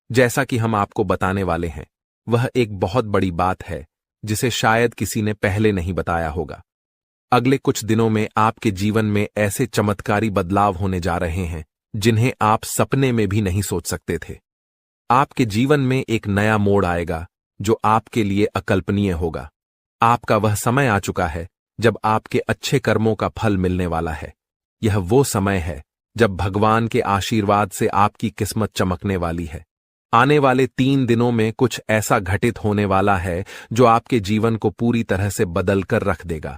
जैसा कि हम आपको बताने वाले हैं, वह एक बहुत बड़ी बात है जिसे शायद किसी ने पहले नहीं बताया होगा। अगले कुछ दिनों में आपके जीवन में ऐसे चमत्कारी बदलाव होने जा रहे हैं जिन्हें आप सपने में भी नहीं सोच सकते थे। आपके जीवन में एक नया मोड़ आएगा जो आपके लिए अकल्पनीय होगा। आपका वह समय आ चुका है जब आपके अच्छे कर्मों का फल मिलने वाला है। यह वो समय है जब भगवान के आशीर्वाद से आपकी किस्मत चमकने वाली है। आने वाले 3 दिनों में कुछ ऐसा घटित होने वाला है जो आपके जीवन को पूरी तरह से बदल कर रख देगा।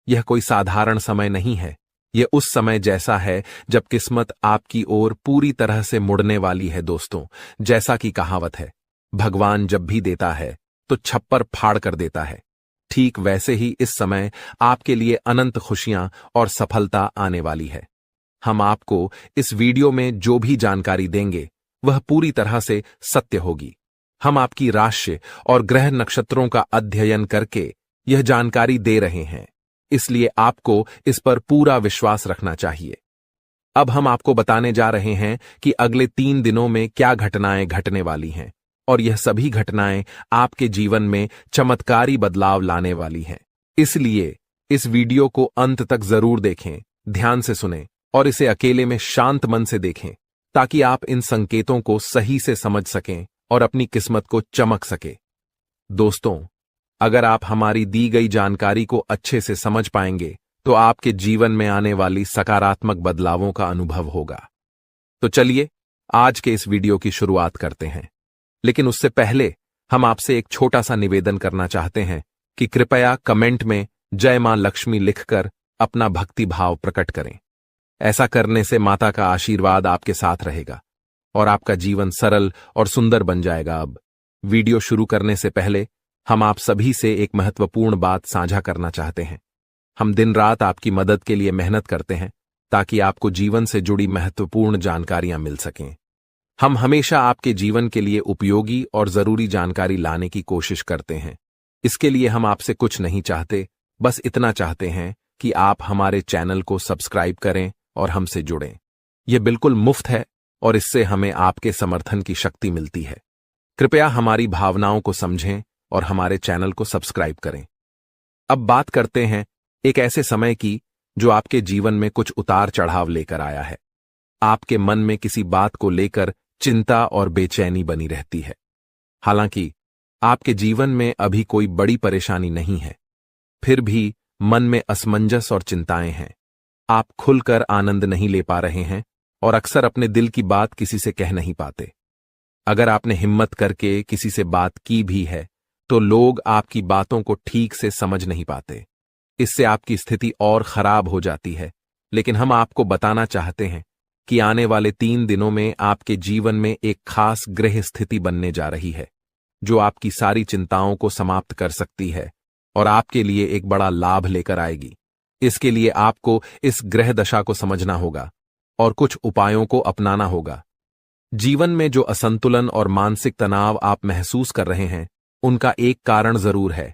यह कोई साधारण समय नहीं है। यह उस समय जैसा है जब किस्मत आपकी ओर पूरी तरह से मुड़ने वाली है। दोस्तों, जैसा कि कहावत है, भगवान जब भी देता है तो छप्पर फाड़ कर देता है। ठीक वैसे ही इस समय आपके लिए अनंत खुशियां और सफलता आने वाली है। हम आपको इस वीडियो में जो भी जानकारी देंगे वह पूरी तरह से सत्य होगी। हम आपकी राशि और ग्रह नक्षत्रों का अध्ययन करके यह जानकारी दे रहे हैं, इसलिए आपको इस पर पूरा विश्वास रखना चाहिए। अब हम आपको बताने जा रहे हैं कि अगले 3 दिनों में क्या घटनाएं घटने वाली हैं, और यह सभी घटनाएं आपके जीवन में चमत्कारी बदलाव लाने वाली हैं। इसलिए इस वीडियो को अंत तक जरूर देखें, ध्यान से सुनें और इसे अकेले में शांत मन से देखें, ताकि आप इन संकेतों को सही से समझ सकें और अपनी किस्मत को चमक सके। दोस्तों, अगर आप हमारी दी गई जानकारी को अच्छे से समझ पाएंगे तो आपके जीवन में आने वाली सकारात्मक बदलावों का अनुभव होगा। तो चलिए आज के इस वीडियो की शुरुआत करते हैं। लेकिन उससे पहले हम आपसे एक छोटा सा निवेदन करना चाहते हैं कि कृपया कमेंट में जय मां लक्ष्मी लिखकर अपना भक्ति भाव प्रकट करें। ऐसा करने से माता का आशीर्वाद आपके साथ रहेगा और आपका जीवन सरल और सुंदर बन जाएगा। अब वीडियो शुरू करने से पहले हम आप सभी से एक महत्वपूर्ण बात साझा करना चाहते हैं। हम दिन रात आपकी मदद के लिए मेहनत करते हैं ताकि आपको जीवन से जुड़ी महत्वपूर्ण जानकारियां मिल सकें। हम हमेशा आपके जीवन के लिए उपयोगी और जरूरी जानकारी लाने की कोशिश करते हैं। इसके लिए हम आपसे कुछ नहीं चाहते, बस इतना चाहते हैं कि आप हमारे चैनल को सब्सक्राइब करें और हमसे जुड़ें। यह बिल्कुल मुफ्त है और इससे हमें आपके समर्थन की शक्ति मिलती है। कृपया हमारी भावनाओं को समझें और हमारे चैनल को सब्सक्राइब करें। अब बात करते हैं एक ऐसे समय की जो आपके जीवन में कुछ उतार चढ़ाव लेकर आया है। आपके मन में किसी बात को लेकर चिंता और बेचैनी बनी रहती है। हालांकि आपके जीवन में अभी कोई बड़ी परेशानी नहीं है, फिर भी मन में असमंजस और चिंताएं हैं। आप खुलकर आनंद नहीं ले पा रहे हैं और अक्सर अपने दिल की बात किसी से कह नहीं पाते। अगर आपने हिम्मत करके किसी से बात की भी है तो लोग आपकी बातों को ठीक से समझ नहीं पाते। इससे आपकी स्थिति और खराब हो जाती है। लेकिन हम आपको बताना चाहते हैं कि आने वाले 3 दिनों में आपके जीवन में एक खास ग्रह स्थिति बनने जा रही है जो आपकी सारी चिंताओं को समाप्त कर सकती है और आपके लिए एक बड़ा लाभ लेकर आएगी। इसके लिए आपको इस ग्रह दशा को समझना होगा और कुछ उपायों को अपनाना होगा। जीवन में जो असंतुलन और मानसिक तनाव आप महसूस कर रहे हैं, उनका एक कारण जरूर है।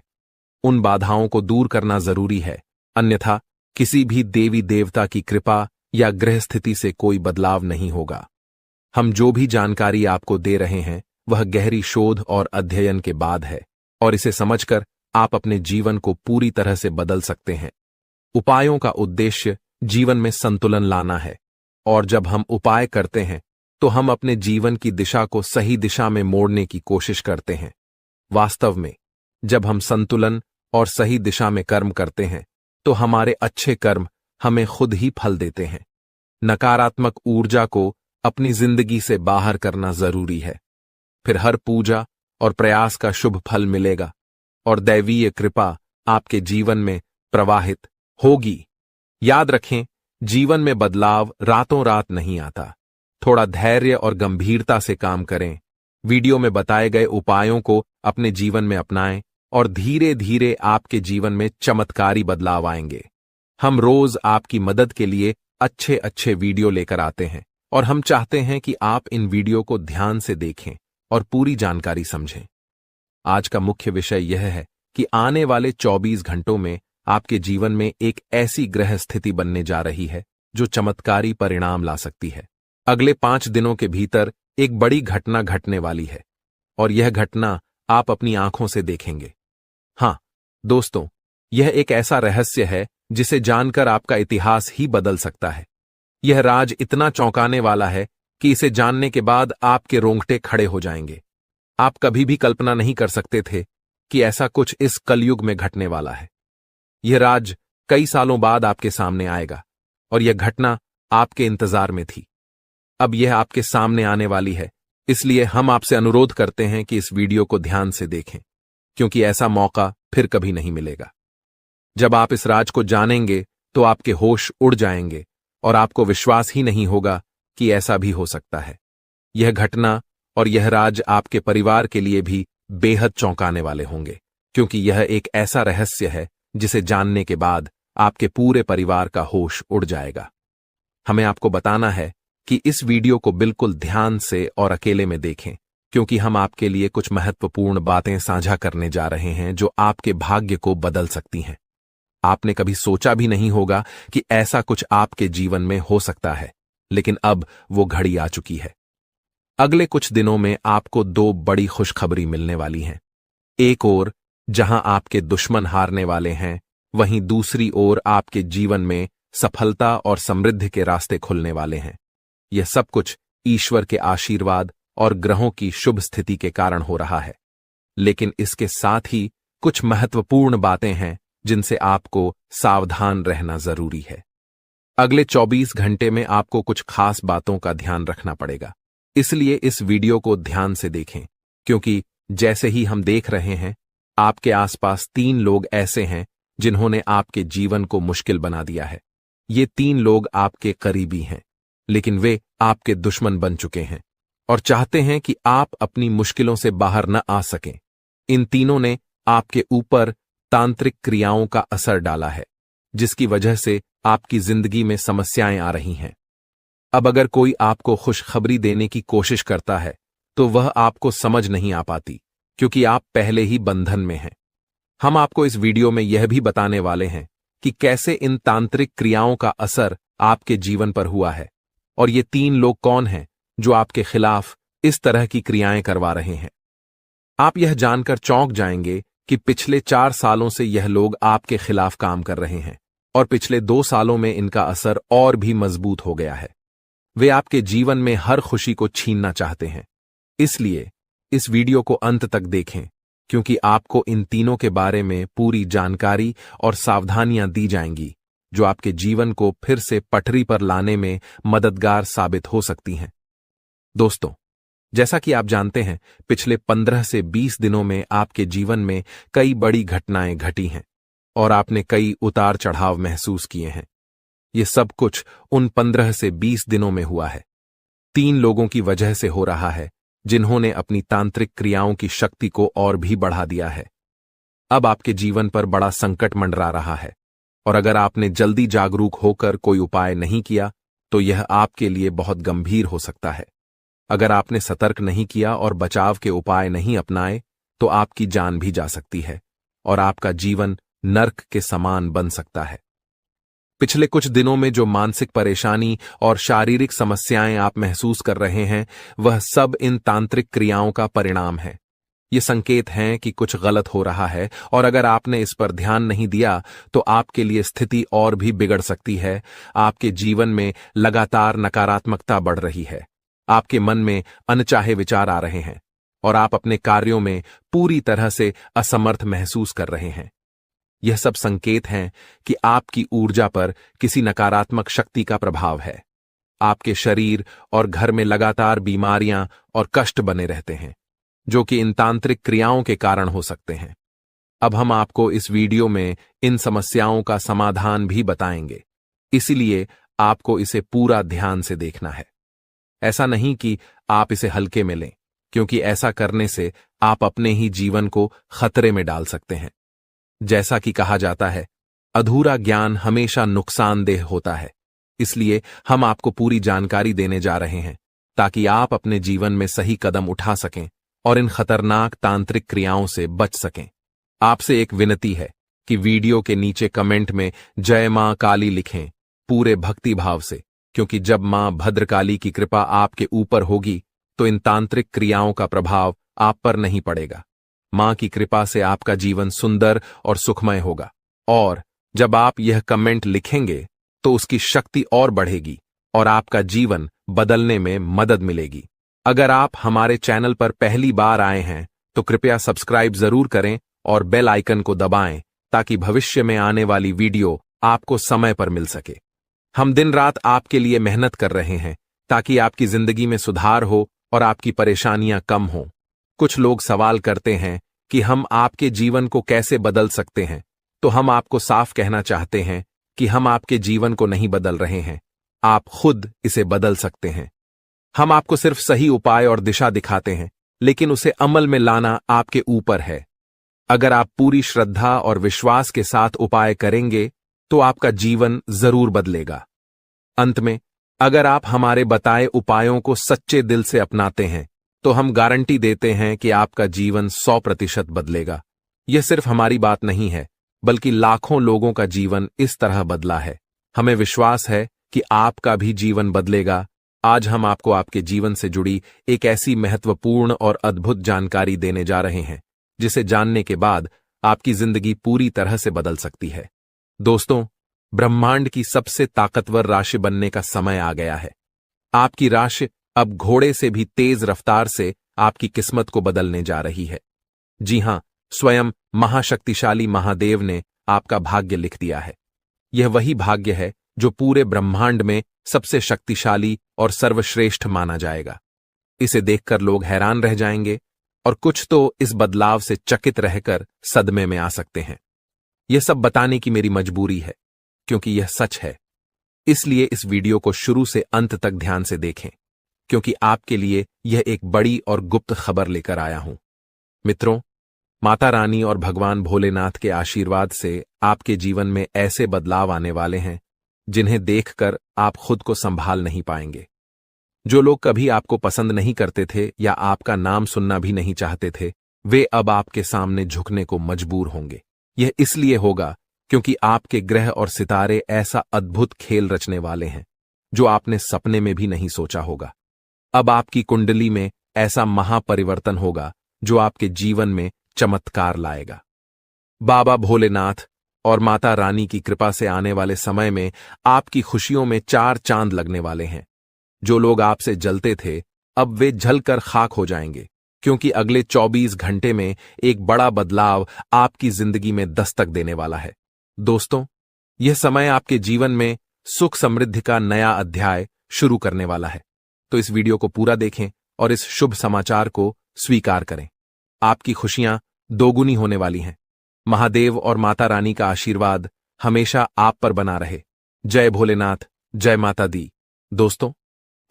उन बाधाओं को दूर करना जरूरी है, अन्यथा किसी भी देवी देवता की कृपा या ग्रह स्थिति से कोई बदलाव नहीं होगा। हम जो भी जानकारी आपको दे रहे हैं वह गहरी शोध और अध्ययन के बाद है और इसे समझकर आप अपने जीवन को पूरी तरह से बदल सकते हैं। उपायों का उद्देश्य जीवन में संतुलन लाना है, और जब हम उपाय करते हैं तो हम अपने जीवन की दिशा को सही दिशा में मोड़ने की कोशिश करते हैं। वास्तव में जब हम संतुलन और सही दिशा में कर्म करते हैं तो हमारे अच्छे कर्म हमें खुद ही फल देते हैं। नकारात्मक ऊर्जा को अपनी जिंदगी से बाहर करना जरूरी है, फिर हर पूजा और प्रयास का शुभ फल मिलेगा और दैवीय कृपा आपके जीवन में प्रवाहित होगी। याद रखें, जीवन में बदलाव रातों रात नहीं आता। थोड़ा धैर्य और गंभीरता से काम करें। वीडियो में बताए गए उपायों को अपने जीवन में अपनाएं और धीरे धीरे आपके जीवन में चमत्कारी बदलाव आएंगे। हम रोज आपकी मदद के लिए अच्छे अच्छे वीडियो लेकर आते हैं और हम चाहते हैं कि आप इन वीडियो को ध्यान से देखें और पूरी जानकारी समझें। आज का मुख्य विषय यह है कि आने वाले 24 घंटों में आपके जीवन में एक ऐसी ग्रह स्थिति बनने जा रही है जो चमत्कारी परिणाम ला सकती है। अगले 5 दिनों के भीतर एक बड़ी घटना घटने वाली है और यह घटना आप अपनी आंखों से देखेंगे। हाँ दोस्तों, यह एक ऐसा रहस्य है जिसे जानकर आपका इतिहास ही बदल सकता है। यह राज इतना चौंकाने वाला है कि इसे जानने के बाद आपके रोंगटे खड़े हो जाएंगे। आप कभी भी कल्पना नहीं कर सकते थे कि ऐसा कुछ इस कलयुग में घटने वाला है। यह राज कई सालों बाद आपके सामने आएगा और यह घटना आपके इंतजार में थी। अब यह आपके सामने आने वाली है, इसलिए हम आपसे अनुरोध करते हैं कि इस वीडियो को ध्यान से देखें, क्योंकि ऐसा मौका फिर कभी नहीं मिलेगा। जब आप इस राज को जानेंगे तो आपके होश उड़ जाएंगे और आपको विश्वास ही नहीं होगा कि ऐसा भी हो सकता है। यह घटना और यह राज आपके परिवार के लिए भी बेहद चौंकाने वाले होंगे, क्योंकि यह एक ऐसा रहस्य है जिसे जानने के बाद आपके पूरे परिवार का होश उड़ जाएगा। हमें आपको बताना है कि इस वीडियो को बिल्कुल ध्यान से और अकेले में देखें, क्योंकि हम आपके लिए कुछ महत्वपूर्ण बातें साझा करने जा रहे हैं जो आपके भाग्य को बदल सकती हैं। आपने कभी सोचा भी नहीं होगा कि ऐसा कुछ आपके जीवन में हो सकता है, लेकिन अब वो घड़ी आ चुकी है। अगले कुछ दिनों में आपको दो बड़ी खुशखबरी मिलने वाली हैं। एक ओर जहां आपके दुश्मन हारने वाले हैं, वहीं दूसरी ओर आपके जीवन में सफलता और समृद्धि के रास्ते खुलने वाले हैं। यह सब कुछ ईश्वर के आशीर्वाद और ग्रहों की शुभ स्थिति के कारण हो रहा है, लेकिन इसके साथ ही कुछ महत्वपूर्ण बातें हैं जिनसे आपको सावधान रहना जरूरी है। अगले 24 घंटे में आपको कुछ खास बातों का ध्यान रखना पड़ेगा, इसलिए इस वीडियो को ध्यान से देखें, क्योंकि जैसे ही हम देख रहे हैं, आपके आसपास 3 लोग ऐसे हैं जिन्होंने आपके जीवन को मुश्किल बना दिया है। ये 3 लोग आपके करीबी हैं, लेकिन वे आपके दुश्मन बन चुके हैं और चाहते हैं कि आप अपनी मुश्किलों से बाहर न आ सकें। इन तीनों ने आपके ऊपर तांत्रिक क्रियाओं का असर डाला है, जिसकी वजह से आपकी जिंदगी में समस्याएं आ रही हैं। अब अगर कोई आपको खुशखबरी देने की कोशिश करता है तो वह आपको समझ नहीं आ पाती, क्योंकि आप पहले ही बंधन में हैं। हम आपको इस वीडियो में यह भी बताने वाले हैं कि कैसे इन तांत्रिक क्रियाओं का असर आपके जीवन पर हुआ है और ये 3 लोग कौन हैं जो आपके खिलाफ इस तरह की क्रियाएं करवा रहे हैं। आप यह जानकर चौंक जाएंगे कि पिछले 4 सालों से यह लोग आपके खिलाफ काम कर रहे हैं और पिछले 2 सालों में इनका असर और भी मजबूत हो गया है। वे आपके जीवन में हर खुशी को छीनना चाहते हैं, इसलिए इस वीडियो को अंत तक देखें, क्योंकि आपको इन तीनों के बारे में पूरी जानकारी और सावधानियां दी जाएंगी जो आपके जीवन को फिर से पटरी पर लाने में मददगार साबित हो सकती हैं। दोस्तों, जैसा कि आप जानते हैं, पिछले 15 से 20 दिनों में आपके जीवन में कई बड़ी घटनाएं घटी हैं और आपने कई उतार चढ़ाव महसूस किए हैं। ये सब कुछ उन 15 से 20 दिनों में हुआ है। 3 लोगों की वजह से हो रहा है जिन्होंने अपनी तांत्रिक क्रियाओं की शक्ति को और भी बढ़ा दिया है। अब आपके जीवन पर बड़ा संकट मंडरा रहा है और अगर आपने जल्दी जागरूक होकर कोई उपाय नहीं किया तो यह आपके लिए बहुत गंभीर हो सकता है। अगर आपने सतर्क नहीं किया और बचाव के उपाय नहीं अपनाए तो आपकी जान भी जा सकती है और आपका जीवन नर्क के समान बन सकता है। पिछले कुछ दिनों में जो मानसिक परेशानी और शारीरिक समस्याएं आप महसूस कर रहे हैं, वह सब इन तांत्रिक क्रियाओं का परिणाम है। ये संकेत हैं कि कुछ गलत हो रहा है और अगर आपने इस पर ध्यान नहीं दिया तो आपके लिए स्थिति और भी बिगड़ सकती है। आपके जीवन में लगातार नकारात्मकता बढ़ रही है, आपके मन में अनचाहे विचार आ रहे हैं और आप अपने कार्यों में पूरी तरह से असमर्थ महसूस कर रहे हैं। यह सब संकेत हैं कि आपकी ऊर्जा पर किसी नकारात्मक शक्ति का प्रभाव है। आपके शरीर और घर में लगातार बीमारियां और कष्ट बने रहते हैं, जो कि इन तांत्रिक क्रियाओं के कारण हो सकते हैं। अब हम आपको इस वीडियो में इन समस्याओं का समाधान भी बताएंगे, इसलिए आपको इसे पूरा ध्यान से देखना है। ऐसा नहीं कि आप इसे हल्के में लें, क्योंकि ऐसा करने से आप अपने ही जीवन को खतरे में डाल सकते हैं। जैसा कि कहा जाता है, अधूरा ज्ञान हमेशा नुकसानदेह होता है, इसलिए हम आपको पूरी जानकारी देने जा रहे हैं ताकि आप अपने जीवन में सही कदम उठा सकें और इन खतरनाक तांत्रिक क्रियाओं से बच सकें। आपसे एक विनती है कि वीडियो के नीचे कमेंट में जय मां काली लिखें पूरे भक्ति भाव से, क्योंकि जब मां भद्रकाली की कृपा आपके ऊपर होगी तो इन तांत्रिक क्रियाओं का प्रभाव आप पर नहीं पड़ेगा। मां की कृपा से आपका जीवन सुंदर और सुखमय होगा। और जब आप यह कमेंट लिखेंगे तो उसकी शक्ति और बढ़ेगी और आपका जीवन बदलने में मदद मिलेगी। अगर आप हमारे चैनल पर पहली बार आए हैं तो कृपया सब्सक्राइब जरूर करें और बेल आइकन को दबाएं ताकि भविष्य में आने वाली वीडियो आपको समय पर मिल सके। हम दिन रात आपके लिए मेहनत कर रहे हैं ताकि आपकी जिंदगी में सुधार हो और आपकी परेशानियां कम हों। कुछ लोग सवाल करते हैं कि हम आपके जीवन को कैसे बदल सकते हैं, तो हम आपको साफ कहना चाहते हैं कि हम आपके जीवन को नहीं बदल रहे हैं, आप खुद इसे बदल सकते हैं। हम आपको सिर्फ सही उपाय और दिशा दिखाते हैं, लेकिन उसे अमल में लाना आपके ऊपर है। अगर आप पूरी श्रद्धा और विश्वास के साथ उपाय करेंगे तो आपका जीवन जरूर बदलेगा। अंत में, अगर आप हमारे बताए उपायों को सच्चे दिल से अपनाते हैं तो हम गारंटी देते हैं कि आपका जीवन 100% बदलेगा। यह सिर्फ हमारी बात नहीं है, बल्कि लाखों लोगों का जीवन इस तरह बदला है। हमें विश्वास है कि आपका भी जीवन बदलेगा। आज हम आपको आपके जीवन से जुड़ी एक ऐसी महत्वपूर्ण और अद्भुत जानकारी देने जा रहे हैं जिसे जानने के बाद आपकी जिंदगी पूरी तरह से बदल सकती है। दोस्तों, ब्रह्मांड की सबसे ताकतवर राशि बनने का समय आ गया है। आपकी राशि अब घोड़े से भी तेज रफ्तार से आपकी किस्मत को बदलने जा रही है। जी हां, स्वयं महाशक्तिशाली महादेव ने आपका भाग्य लिख दिया है। यह वही भाग्य है जो पूरे ब्रह्मांड में सबसे शक्तिशाली और सर्वश्रेष्ठ माना जाएगा। इसे देखकर लोग हैरान रह जाएंगे और कुछ तो इस बदलाव से चकित रहकर सदमे में आ सकते हैं। यह सब बताने की मेरी मजबूरी है, क्योंकि यह सच है। इसलिए इस वीडियो को शुरू से अंत तक ध्यान से देखें, क्योंकि आपके लिए यह एक बड़ी और गुप्त खबर लेकर आया हूं। मित्रों, माता रानी और भगवान भोलेनाथ के आशीर्वाद से आपके जीवन में ऐसे बदलाव आने वाले हैं जिन्हें देखकर आप खुद को संभाल नहीं पाएंगे। जो लोग कभी आपको पसंद नहीं करते थे या आपका नाम सुनना भी नहीं चाहते थे, वे अब आपके सामने झुकने को मजबूर होंगे। यह इसलिए होगा क्योंकि आपके ग्रह और सितारे ऐसा अद्भुत खेल रचने वाले हैं जो आपने सपने में भी नहीं सोचा होगा। अब आपकी कुंडली में ऐसा महापरिवर्तन होगा जो आपके जीवन में चमत्कार लाएगा। बाबा भोलेनाथ और माता रानी की कृपा से आने वाले समय में आपकी खुशियों में 4 चांद लगने वाले हैं। जो लोग आपसे जलते थे, अब वे जलकर खाक हो जाएंगे, क्योंकि अगले 24 घंटे में एक बड़ा बदलाव आपकी जिंदगी में दस्तक देने वाला है। दोस्तों, यह समय आपके जीवन में सुख समृद्धि का नया अध्याय शुरू करने वाला है। तो इस वीडियो को पूरा देखें और इस शुभ समाचार को स्वीकार करें। आपकी खुशियां दोगुनी होने वाली हैं। महादेव और माता रानी का आशीर्वाद हमेशा आप पर बना रहे। जय भोलेनाथ, जय माता दी। दोस्तों,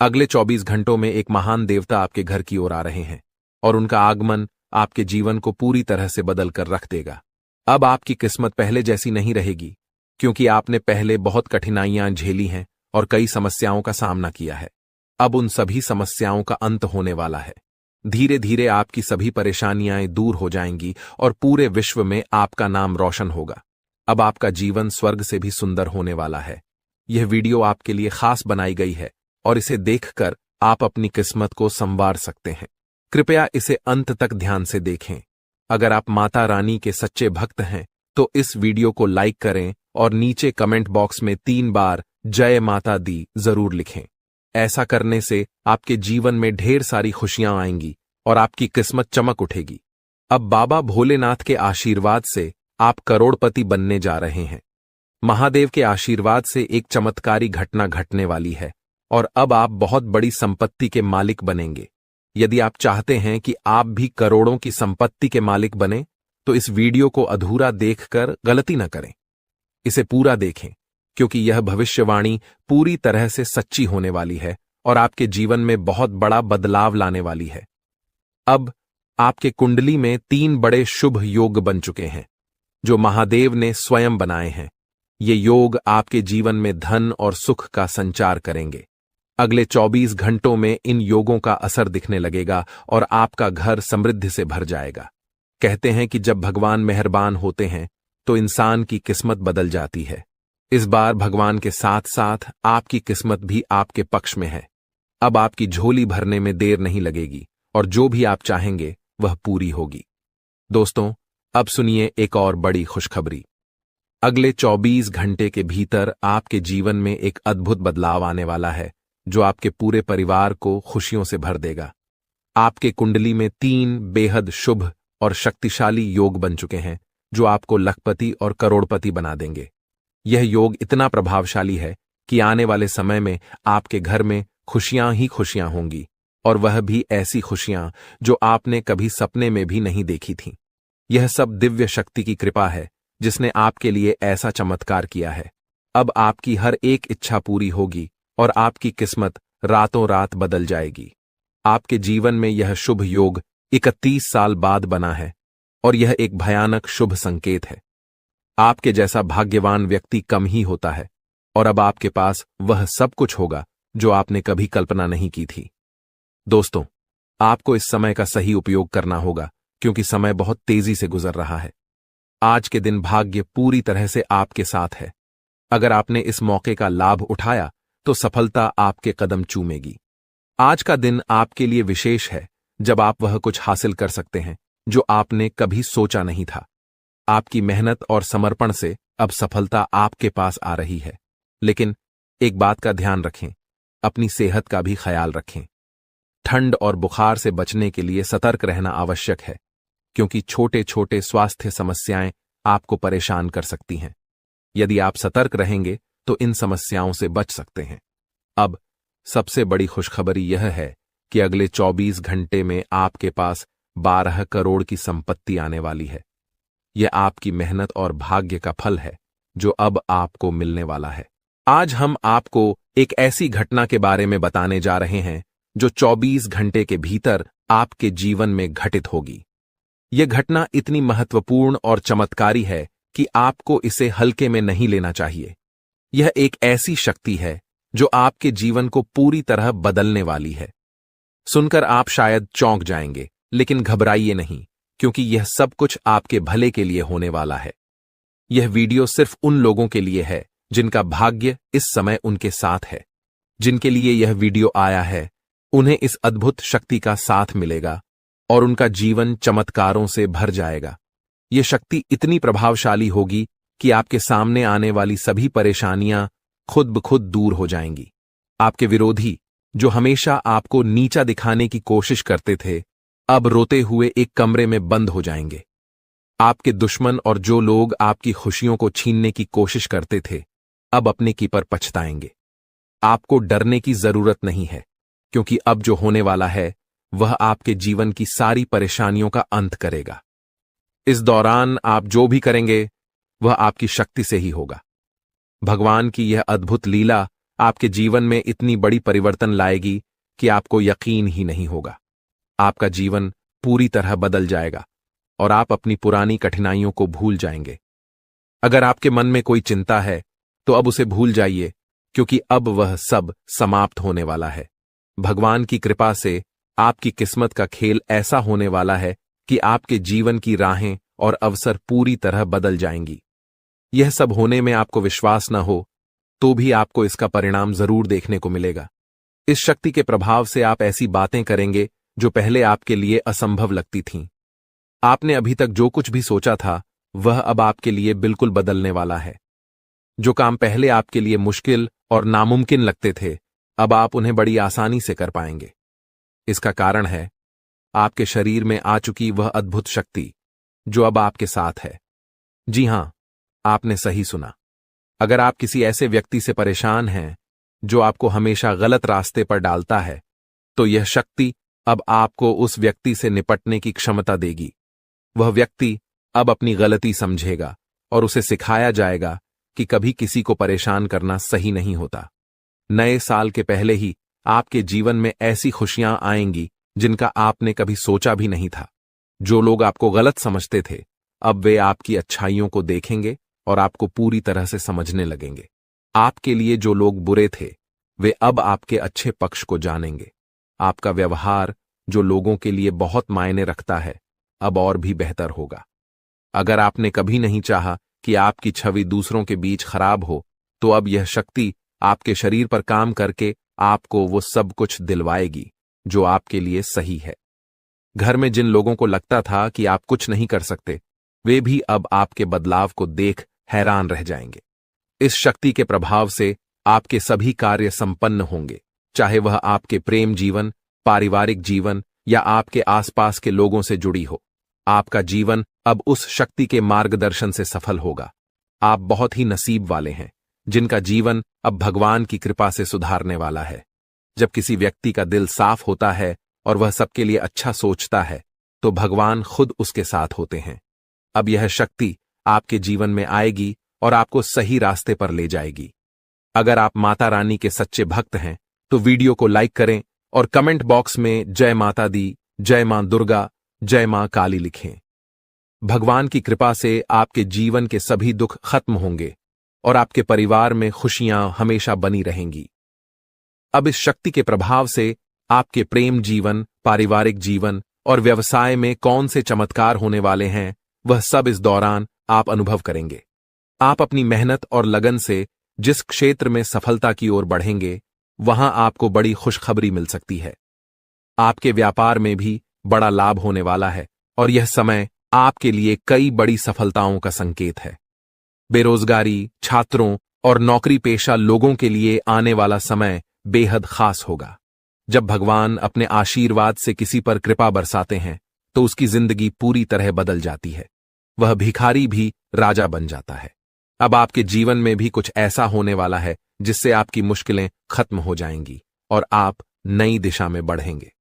अगले 24 घंटों में एक महान देवता आपके घर की ओर आ रहे हैं और उनका आगमन आपके जीवन को पूरी तरह से बदल कर रख देगा। अब आपकी किस्मत पहले जैसी नहीं रहेगी, क्योंकि आपने पहले बहुत कठिनाइयां झेली हैं और कई समस्याओं का सामना किया है। अब उन सभी समस्याओं का अंत होने वाला है। धीरे धीरे आपकी सभी परेशानियां दूर हो जाएंगी और पूरे विश्व में आपका नाम रोशन होगा। अब आपका जीवन स्वर्ग से भी सुंदर होने वाला है। यह वीडियो आपके लिए खास बनाई गई है और इसे देखकर आप अपनी किस्मत को संवार सकते हैं। कृपया इसे अंत तक ध्यान से देखें। अगर आप माता रानी के सच्चे भक्त हैं तो इस वीडियो को लाइक करें और नीचे कमेंट बॉक्स में 3 बार जय माता दी जरूर लिखें। ऐसा करने से आपके जीवन में ढेर सारी खुशियां आएंगी और आपकी किस्मत चमक उठेगी। अब बाबा भोलेनाथ के आशीर्वाद से आप करोड़पति बनने जा रहे हैं। महादेव के आशीर्वाद से एक चमत्कारी घटना घटने वाली है और अब आप बहुत बड़ी संपत्ति के मालिक बनेंगे। यदि आप चाहते हैं कि आप भी करोड़ों की संपत्ति के मालिक बने, तो इस वीडियो को अधूरा देखकर गलती न करें। इसे पूरा देखें, क्योंकि यह भविष्यवाणी पूरी तरह से सच्ची होने वाली है और आपके जीवन में बहुत बड़ा बदलाव लाने वाली है। अब आपके कुंडली में 3 बड़े शुभ योग बन चुके हैं, जो महादेव ने स्वयं बनाए हैं। ये योग आपके जीवन में धन और सुख का संचार करेंगे। अगले 24 घंटों में इन योगों का असर दिखने लगेगा और आपका घर समृद्धि से भर जाएगा। कहते हैं कि जब भगवान मेहरबान होते हैं तो इंसान की किस्मत बदल जाती है। इस बार भगवान के साथ साथ आपकी किस्मत भी आपके पक्ष में है। अब आपकी झोली भरने में देर नहीं लगेगी और जो भी आप चाहेंगे वह पूरी होगी। दोस्तों, अब सुनिए एक और बड़ी खुशखबरी। अगले 24 घंटे के भीतर आपके जीवन में एक अद्भुत बदलाव आने वाला है जो आपके पूरे परिवार को खुशियों से भर देगा। आपके कुंडली में 3 बेहद शुभ और शक्तिशाली योग बन चुके हैं जो आपको लखपति और करोड़पति बना देंगे। यह योग इतना प्रभावशाली है कि आने वाले समय में आपके घर में खुशियां ही खुशियां होंगी, और वह भी ऐसी खुशियां जो आपने कभी सपने में भी नहीं देखी थीं। यह सब दिव्य शक्ति की कृपा है जिसने आपके लिए ऐसा चमत्कार किया है। अब आपकी हर एक इच्छा पूरी होगी और आपकी किस्मत रातों रात बदल जाएगी। आपके जीवन में यह शुभ योग 31 साल बाद बना है और यह एक भयानक शुभ संकेत है। आपके जैसा भाग्यवान व्यक्ति कम ही होता है और अब आपके पास वह सब कुछ होगा जो आपने कभी कल्पना नहीं की थी। दोस्तों, आपको इस समय का सही उपयोग करना होगा क्योंकि समय बहुत तेजी से गुजर रहा है। आज के दिन भाग्य पूरी तरह से आपके साथ है। अगर आपने इस मौके का लाभ उठाया तो सफलता आपके कदम चूमेगी। आज का दिन आपके लिए विशेष है जब आप वह कुछ हासिल कर सकते हैं जो आपने कभी सोचा नहीं था। आपकी मेहनत और समर्पण से अब सफलता आपके पास आ रही है। लेकिन एक बात का ध्यान रखें, अपनी सेहत का भी ख्याल रखें। ठंड और बुखार से बचने के लिए सतर्क रहना आवश्यक है क्योंकि छोटे छोटे स्वास्थ्य समस्याएं आपको परेशान कर सकती हैं। यदि आप सतर्क रहेंगे तो इन समस्याओं से बच सकते हैं। अब सबसे बड़ी खुशखबरी यह है कि अगले 24 घंटे में आपके पास 12 करोड़ की संपत्ति आने वाली है। यह आपकी मेहनत और भाग्य का फल है जो अब आपको मिलने वाला है। आज हम आपको एक ऐसी घटना के बारे में बताने जा रहे हैं जो 24 घंटे के भीतर आपके जीवन में घटित होगी। यह घटना इतनी महत्वपूर्ण और चमत्कारी है कि आपको इसे हल्के में नहीं लेना चाहिए। यह एक ऐसी शक्ति है जो आपके जीवन को पूरी तरह बदलने वाली है। सुनकर आप शायद चौंक जाएंगे, लेकिन घबराइए नहीं क्योंकि यह सब कुछ आपके भले के लिए होने वाला है। यह वीडियो सिर्फ उन लोगों के लिए है जिनका भाग्य इस समय उनके साथ है। जिनके लिए यह वीडियो आया है उन्हें इस अद्भुत शक्ति का साथ मिलेगा और उनका जीवन चमत्कारों से भर जाएगा। यह शक्ति इतनी प्रभावशाली होगी कि आपके सामने आने वाली सभी परेशानियां खुद ब खुद दूर हो जाएंगी। आपके विरोधी जो हमेशा आपको नीचा दिखाने की कोशिश करते थे, अब रोते हुए एक कमरे में बंद हो जाएंगे। आपके दुश्मन और जो लोग आपकी खुशियों को छीनने की कोशिश करते थे, अब अपने की पर पछताएंगे। आपको डरने की जरूरत नहीं है क्योंकि अब जो होने वाला है वह आपके जीवन की सारी परेशानियों का अंत करेगा। इस दौरान आप जो भी करेंगे वह आपकी शक्ति से ही होगा। भगवान की यह अद्भुत लीला आपके जीवन में इतनी बड़ी परिवर्तन लाएगी कि आपको यकीन ही नहीं होगा। आपका जीवन पूरी तरह बदल जाएगा और आप अपनी पुरानी कठिनाइयों को भूल जाएंगे। अगर आपके मन में कोई चिंता है तो अब उसे भूल जाइए क्योंकि अब वह सब समाप्त होने वाला है। भगवान की कृपा से आपकी किस्मत का खेल ऐसा होने वाला है कि आपके जीवन की राहें और अवसर पूरी तरह बदल जाएंगी। यह सब होने में आपको विश्वास न हो तो भी आपको इसका परिणाम जरूर देखने को मिलेगा। इस शक्ति के प्रभाव से आप ऐसी बातें करेंगे जो पहले आपके लिए असंभव लगती थीं। आपने अभी तक जो कुछ भी सोचा था वह अब आपके लिए बिल्कुल बदलने वाला है। जो काम पहले आपके लिए मुश्किल और नामुमकिन लगते थे, अब आप उन्हें बड़ी आसानी से कर पाएंगे। इसका कारण है आपके शरीर में आ चुकी वह अद्भुत शक्ति जो अब आपके साथ है। जी हां, आपने सही सुना। अगर आप किसी ऐसे व्यक्ति से परेशान हैं जो आपको हमेशा गलत रास्ते पर डालता है, तो यह शक्ति अब आपको उस व्यक्ति से निपटने की क्षमता देगी। वह व्यक्ति अब अपनी गलती समझेगा और उसे सिखाया जाएगा कि कभी किसी को परेशान करना सही नहीं होता। नए साल के पहले ही आपके जीवन में ऐसी खुशियां आएंगी जिनका आपने कभी सोचा भी नहीं था। जो लोग आपको गलत समझते थे, अब वे आपकी अच्छाइयों को देखेंगे और आपको पूरी तरह से समझने लगेंगे। आपके लिए जो लोग बुरे थे, वे अब आपके अच्छे पक्ष को जानेंगे। आपका व्यवहार जो लोगों के लिए बहुत मायने रखता है, अब और भी बेहतर होगा। अगर आपने कभी नहीं चाहा कि आपकी छवि दूसरों के बीच खराब हो, तो अब यह शक्ति आपके शरीर पर काम करके आपको वो सब कुछ दिलवाएगी जो आपके लिए सही है। घर में जिन लोगों को लगता था कि आप कुछ नहीं कर सकते, वे भी अब आपके बदलाव को देख हैरान रह जाएंगे। इस शक्ति के प्रभाव से आपके सभी कार्य संपन्न होंगे, चाहे वह आपके प्रेम जीवन, पारिवारिक जीवन या आपके आसपास के लोगों से जुड़ी हो। आपका जीवन अब उस शक्ति के मार्गदर्शन से सफल होगा। आप बहुत ही नसीब वाले हैं जिनका जीवन अब भगवान की कृपा से सुधारने वाला है। जब किसी व्यक्ति का दिल साफ होता है और वह सबके लिए अच्छा सोचता है, तो भगवान खुद उसके साथ होते हैं। अब यह शक्ति आपके जीवन में आएगी और आपको सही रास्ते पर ले जाएगी। अगर आप माता रानी के सच्चे भक्त हैं, तो वीडियो को लाइक करें और कमेंट बॉक्स में जय माता दी, जय मां दुर्गा, जय मां काली लिखें। भगवान की कृपा से आपके जीवन के सभी दुख खत्म होंगे और आपके परिवार में खुशियां हमेशा बनी रहेंगी। अब इस शक्ति के प्रभाव से आपके प्रेम जीवन, पारिवारिक जीवन और व्यवसाय में कौन से चमत्कार होने वाले हैं, वह सब इस दौरान आप अनुभव करेंगे। आप अपनी मेहनत और लगन से जिस क्षेत्र में सफलता की ओर बढ़ेंगे, वहां आपको बड़ी खुशखबरी मिल सकती है। आपके व्यापार में भी बड़ा लाभ होने वाला है और यह समय आपके लिए कई बड़ी सफलताओं का संकेत है। बेरोजगारी, छात्रों और नौकरी पेशा लोगों के लिए आने वाला समय बेहद खास होगा। जब भगवान अपने आशीर्वाद से किसी पर कृपा बरसाते हैं, तो उसकी जिंदगी पूरी तरह बदल जाती है। वह भिखारी भी राजा बन जाता है। अब आपके जीवन में भी कुछ ऐसा होने वाला है जिससे आपकी मुश्किलें खत्म हो जाएंगी और आप नई दिशा में बढ़ेंगे।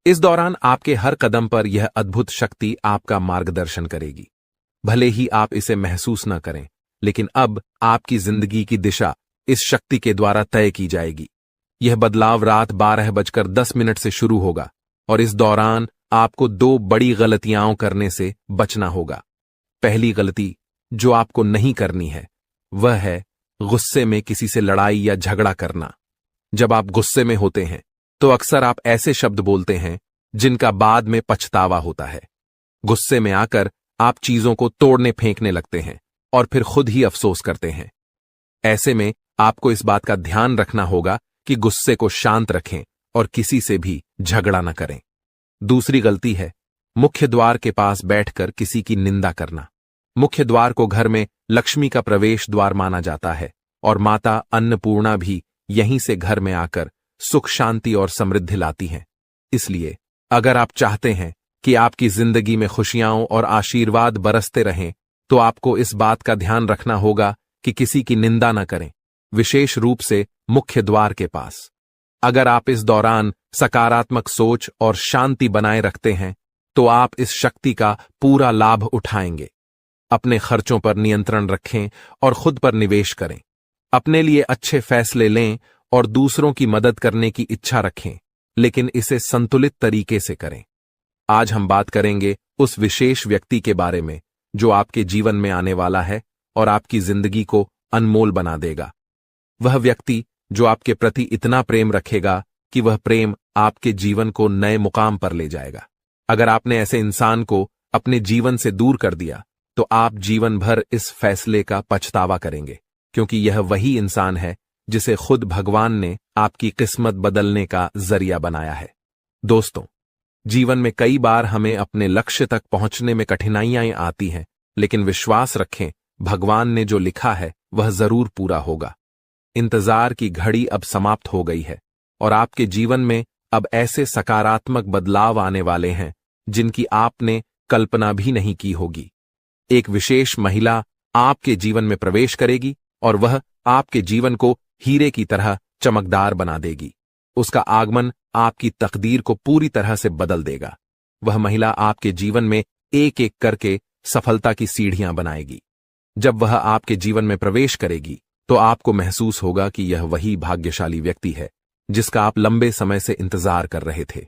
इस दौरान आपके हर कदम पर यह अद्भुत शक्ति आपका मार्गदर्शन करेगी। भले ही आप इसे महसूस न करें, लेकिन अब आपकी जिंदगी की दिशा इस शक्ति के द्वारा तय की जाएगी। यह बदलाव रात 12:10 से शुरू होगा और इस दौरान आपको 2 बड़ी गलतियां करने से बचना होगा। पहली गलती जो आपको नहीं करनी है, वह है गुस्से में किसी से लड़ाई या झगड़ा करना। जब आप गुस्से में होते हैं, तो अक्सर आप ऐसे शब्द बोलते हैं जिनका बाद में पछतावा होता है। गुस्से में आकर आप चीजों को तोड़ने फेंकने लगते हैं और फिर खुद ही अफसोस करते हैं। ऐसे में आपको इस बात का ध्यान रखना होगा कि गुस्से को शांत रखें और किसी से भी झगड़ा न करें। दूसरी गलती है मुख्य द्वार के पास बैठकर किसी की निंदा करना। मुख्य द्वार को घर में लक्ष्मी का प्रवेश द्वार माना जाता है और माता अन्नपूर्णा भी यहीं से घर में आकर सुख, शांति और समृद्धि लाती हैं। इसलिए अगर आप चाहते हैं कि आपकी जिंदगी में खुशियां और आशीर्वाद बरसते रहें, तो आपको इस बात का ध्यान रखना होगा कि किसी की निंदा न करें, विशेष रूप से मुख्य द्वार के पास। अगर आप इस दौरान सकारात्मक सोच और शांति बनाए रखते हैं, तो आप इस शक्ति का पूरा लाभ उठाएंगे। अपने खर्चों पर नियंत्रण रखें और खुद पर निवेश करें। अपने लिए अच्छे फैसले लें और दूसरों की मदद करने की इच्छा रखें, लेकिन इसे संतुलित तरीके से करें। आज हम बात करेंगे उस विशेष व्यक्ति के बारे में जो आपके जीवन में आने वाला है और आपकी जिंदगी को अनमोल बना देगा। वह व्यक्ति जो आपके प्रति इतना प्रेम रखेगा कि वह प्रेम आपके जीवन को नए मुकाम पर ले जाएगा। अगर आपने ऐसे इंसान को अपने जीवन से दूर कर दिया, तो आप जीवन भर इस फैसले का पछतावा करेंगे, क्योंकि यह वही इंसान है जिसे खुद भगवान ने आपकी किस्मत बदलने का जरिया बनाया है। दोस्तों, जीवन में कई बार हमें अपने लक्ष्य तक पहुंचने में कठिनाइयां आती हैं, लेकिन विश्वास रखें, भगवान ने जो लिखा है वह जरूर पूरा होगा। इंतजार की घड़ी अब समाप्त हो गई है और आपके जीवन में अब ऐसे सकारात्मक बदलाव आने वाले हैं जिनकी आपने कल्पना भी नहीं की होगी। एक विशेष महिला आपके जीवन में प्रवेश करेगी और वह आपके जीवन को हीरे की तरह चमकदार बना देगी। उसका आगमन आपकी तकदीर को पूरी तरह से बदल देगा। वह महिला आपके जीवन में एक एक करके सफलता की सीढ़ियां बनाएगी। जब वह आपके जीवन में प्रवेश करेगी, तो आपको महसूस होगा कि यह वही भाग्यशाली व्यक्ति है जिसका आप लंबे समय से इंतजार कर रहे थे।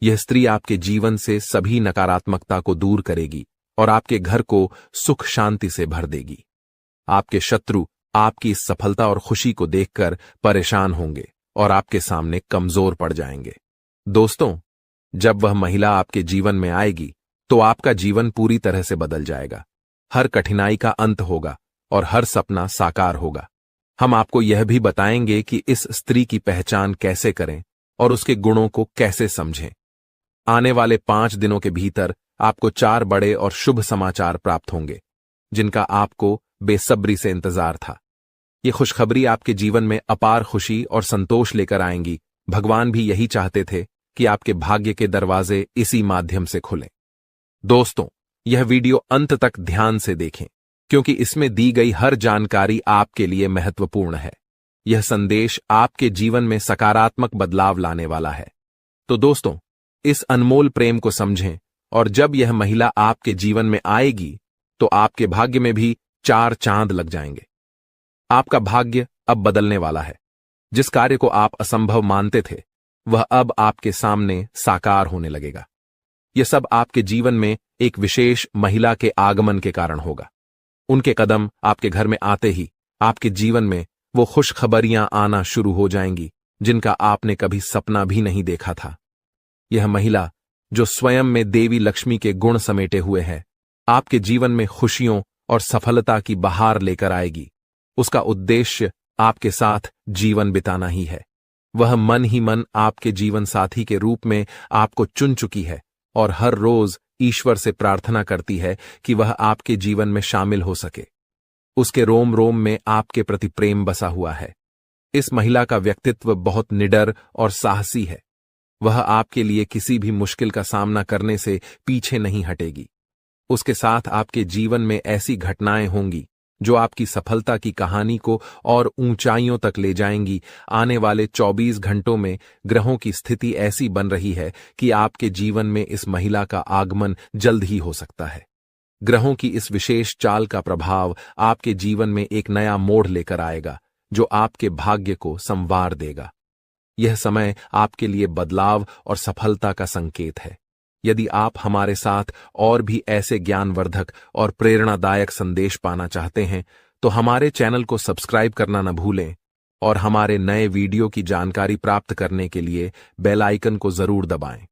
यह स्त्री आपके जीवन से सभी नकारात्मकता को दूर करेगी और आपके घर को सुख शांति से भर देगी। आपके शत्रु आपकी इस सफलता और खुशी को देखकर परेशान होंगे और आपके सामने कमजोर पड़ जाएंगे। दोस्तों, जब वह महिला आपके जीवन में आएगी, तो आपका जीवन पूरी तरह से बदल जाएगा। हर कठिनाई का अंत होगा और हर सपना साकार होगा। हम आपको यह भी बताएंगे कि इस स्त्री की पहचान कैसे करें और उसके गुणों को कैसे समझें। आने वाले 5 दिनों के भीतर आपको 4 बड़े और शुभ समाचार प्राप्त होंगे, जिनका आपको बेसब्री से इंतजार था। ये खुशखबरी आपके जीवन में अपार खुशी और संतोष लेकर आएंगी। भगवान भी यही चाहते थे कि आपके भाग्य के दरवाजे इसी माध्यम से खुलें। दोस्तों, यह वीडियो अंत तक ध्यान से देखें, क्योंकि इसमें दी गई हर जानकारी आपके लिए महत्वपूर्ण है। यह संदेश आपके जीवन में सकारात्मक बदलाव लाने वाला है। तो दोस्तों, इस अनमोल प्रेम को समझें, और जब यह महिला आपके जीवन में आएगी तो आपके भाग्य में भी 4 चांद लग जाएंगे। आपका भाग्य अब बदलने वाला है। जिस कार्य को आप असंभव मानते थे, वह अब आपके सामने साकार होने लगेगा। यह सब आपके जीवन में एक विशेष महिला के आगमन के कारण होगा। उनके कदम आपके घर में आते ही आपके जीवन में वो खुशखबरियां आना शुरू हो जाएंगी, जिनका आपने कभी सपना भी नहीं देखा था। यह महिला, जो स्वयं में देवी लक्ष्मी के गुण समेटे हुए है, आपके जीवन में खुशियों और सफलता की बहार लेकर आएगी। उसका उद्देश्य आपके साथ जीवन बिताना ही है। वह मन ही मन आपके जीवन साथी के रूप में आपको चुन चुकी है और हर रोज ईश्वर से प्रार्थना करती है कि वह आपके जीवन में शामिल हो सके। उसके रोम रोम में आपके प्रति प्रेम बसा हुआ है। इस महिला का व्यक्तित्व बहुत निडर और साहसी है। वह आपके लिए किसी भी मुश्किल का सामना करने से पीछे नहीं हटेगी। उसके साथ आपके जीवन में ऐसी घटनाएं होंगी जो आपकी सफलता की कहानी को और ऊंचाइयों तक ले जाएंगी। आने वाले 24 घंटों में ग्रहों की स्थिति ऐसी बन रही है कि आपके जीवन में इस महिला का आगमन जल्द ही हो सकता है। ग्रहों की इस विशेष चाल का प्रभाव आपके जीवन में एक नया मोड़ लेकर आएगा, जो आपके भाग्य को संवार देगा। यह समय आपके लिए बदलाव और सफलता का संकेत है। यदि आप हमारे साथ और भी ऐसे ज्ञानवर्धक और प्रेरणादायक संदेश पाना चाहते हैं, तो हमारे चैनल को सब्सक्राइब करना न भूलें और हमारे नए वीडियो की जानकारी प्राप्त करने के लिए बेल आइकन को जरूर दबाएं।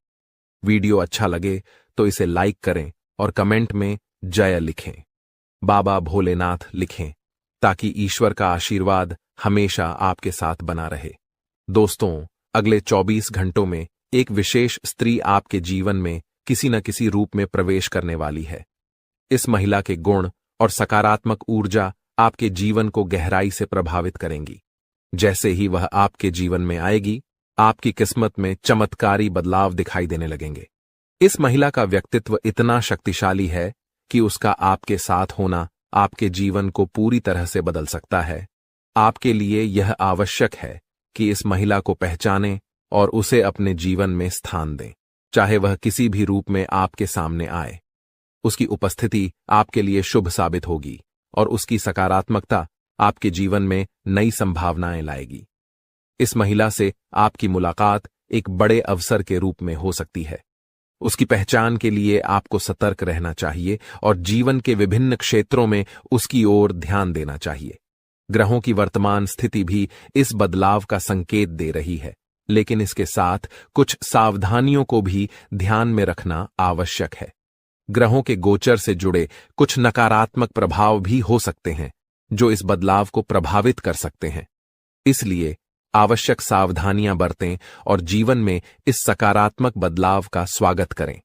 वीडियो अच्छा लगे तो इसे लाइक करें और कमेंट में जय लिखें, बाबा भोलेनाथ लिखें, ताकि ईश्वर का आशीर्वाद हमेशा आपके साथ बना रहे। दोस्तों, अगले 24 घंटों में एक विशेष स्त्री आपके जीवन में किसी न किसी रूप में प्रवेश करने वाली है। इस महिला के गुण और सकारात्मक ऊर्जा आपके जीवन को गहराई से प्रभावित करेंगी। जैसे ही वह आपके जीवन में आएगी, आपकी किस्मत में चमत्कारी बदलाव दिखाई देने लगेंगे। इस महिला का व्यक्तित्व इतना शक्तिशाली है कि उसका आपके साथ होना आपके जीवन को पूरी तरह से बदल सकता है। आपके लिए यह आवश्यक है कि इस महिला को पहचानें और उसे अपने जीवन में स्थान दें, चाहे वह किसी भी रूप में आपके सामने आए। उसकी उपस्थिति आपके लिए शुभ साबित होगी और उसकी सकारात्मकता आपके जीवन में नई संभावनाएं लाएगी। इस महिला से आपकी मुलाकात एक बड़े अवसर के रूप में हो सकती है। उसकी पहचान के लिए आपको सतर्क रहना चाहिए और जीवन के विभिन्न क्षेत्रों में उसकी ओर ध्यान देना चाहिए। ग्रहों की वर्तमान स्थिति भी इस बदलाव का संकेत दे रही है, लेकिन इसके साथ कुछ सावधानियों को भी ध्यान में रखना आवश्यक है। ग्रहों के गोचर से जुड़े कुछ नकारात्मक प्रभाव भी हो सकते हैं, जो इस बदलाव को प्रभावित कर सकते हैं। इसलिए आवश्यक सावधानियां बरतें और जीवन में इस सकारात्मक बदलाव का स्वागत करें।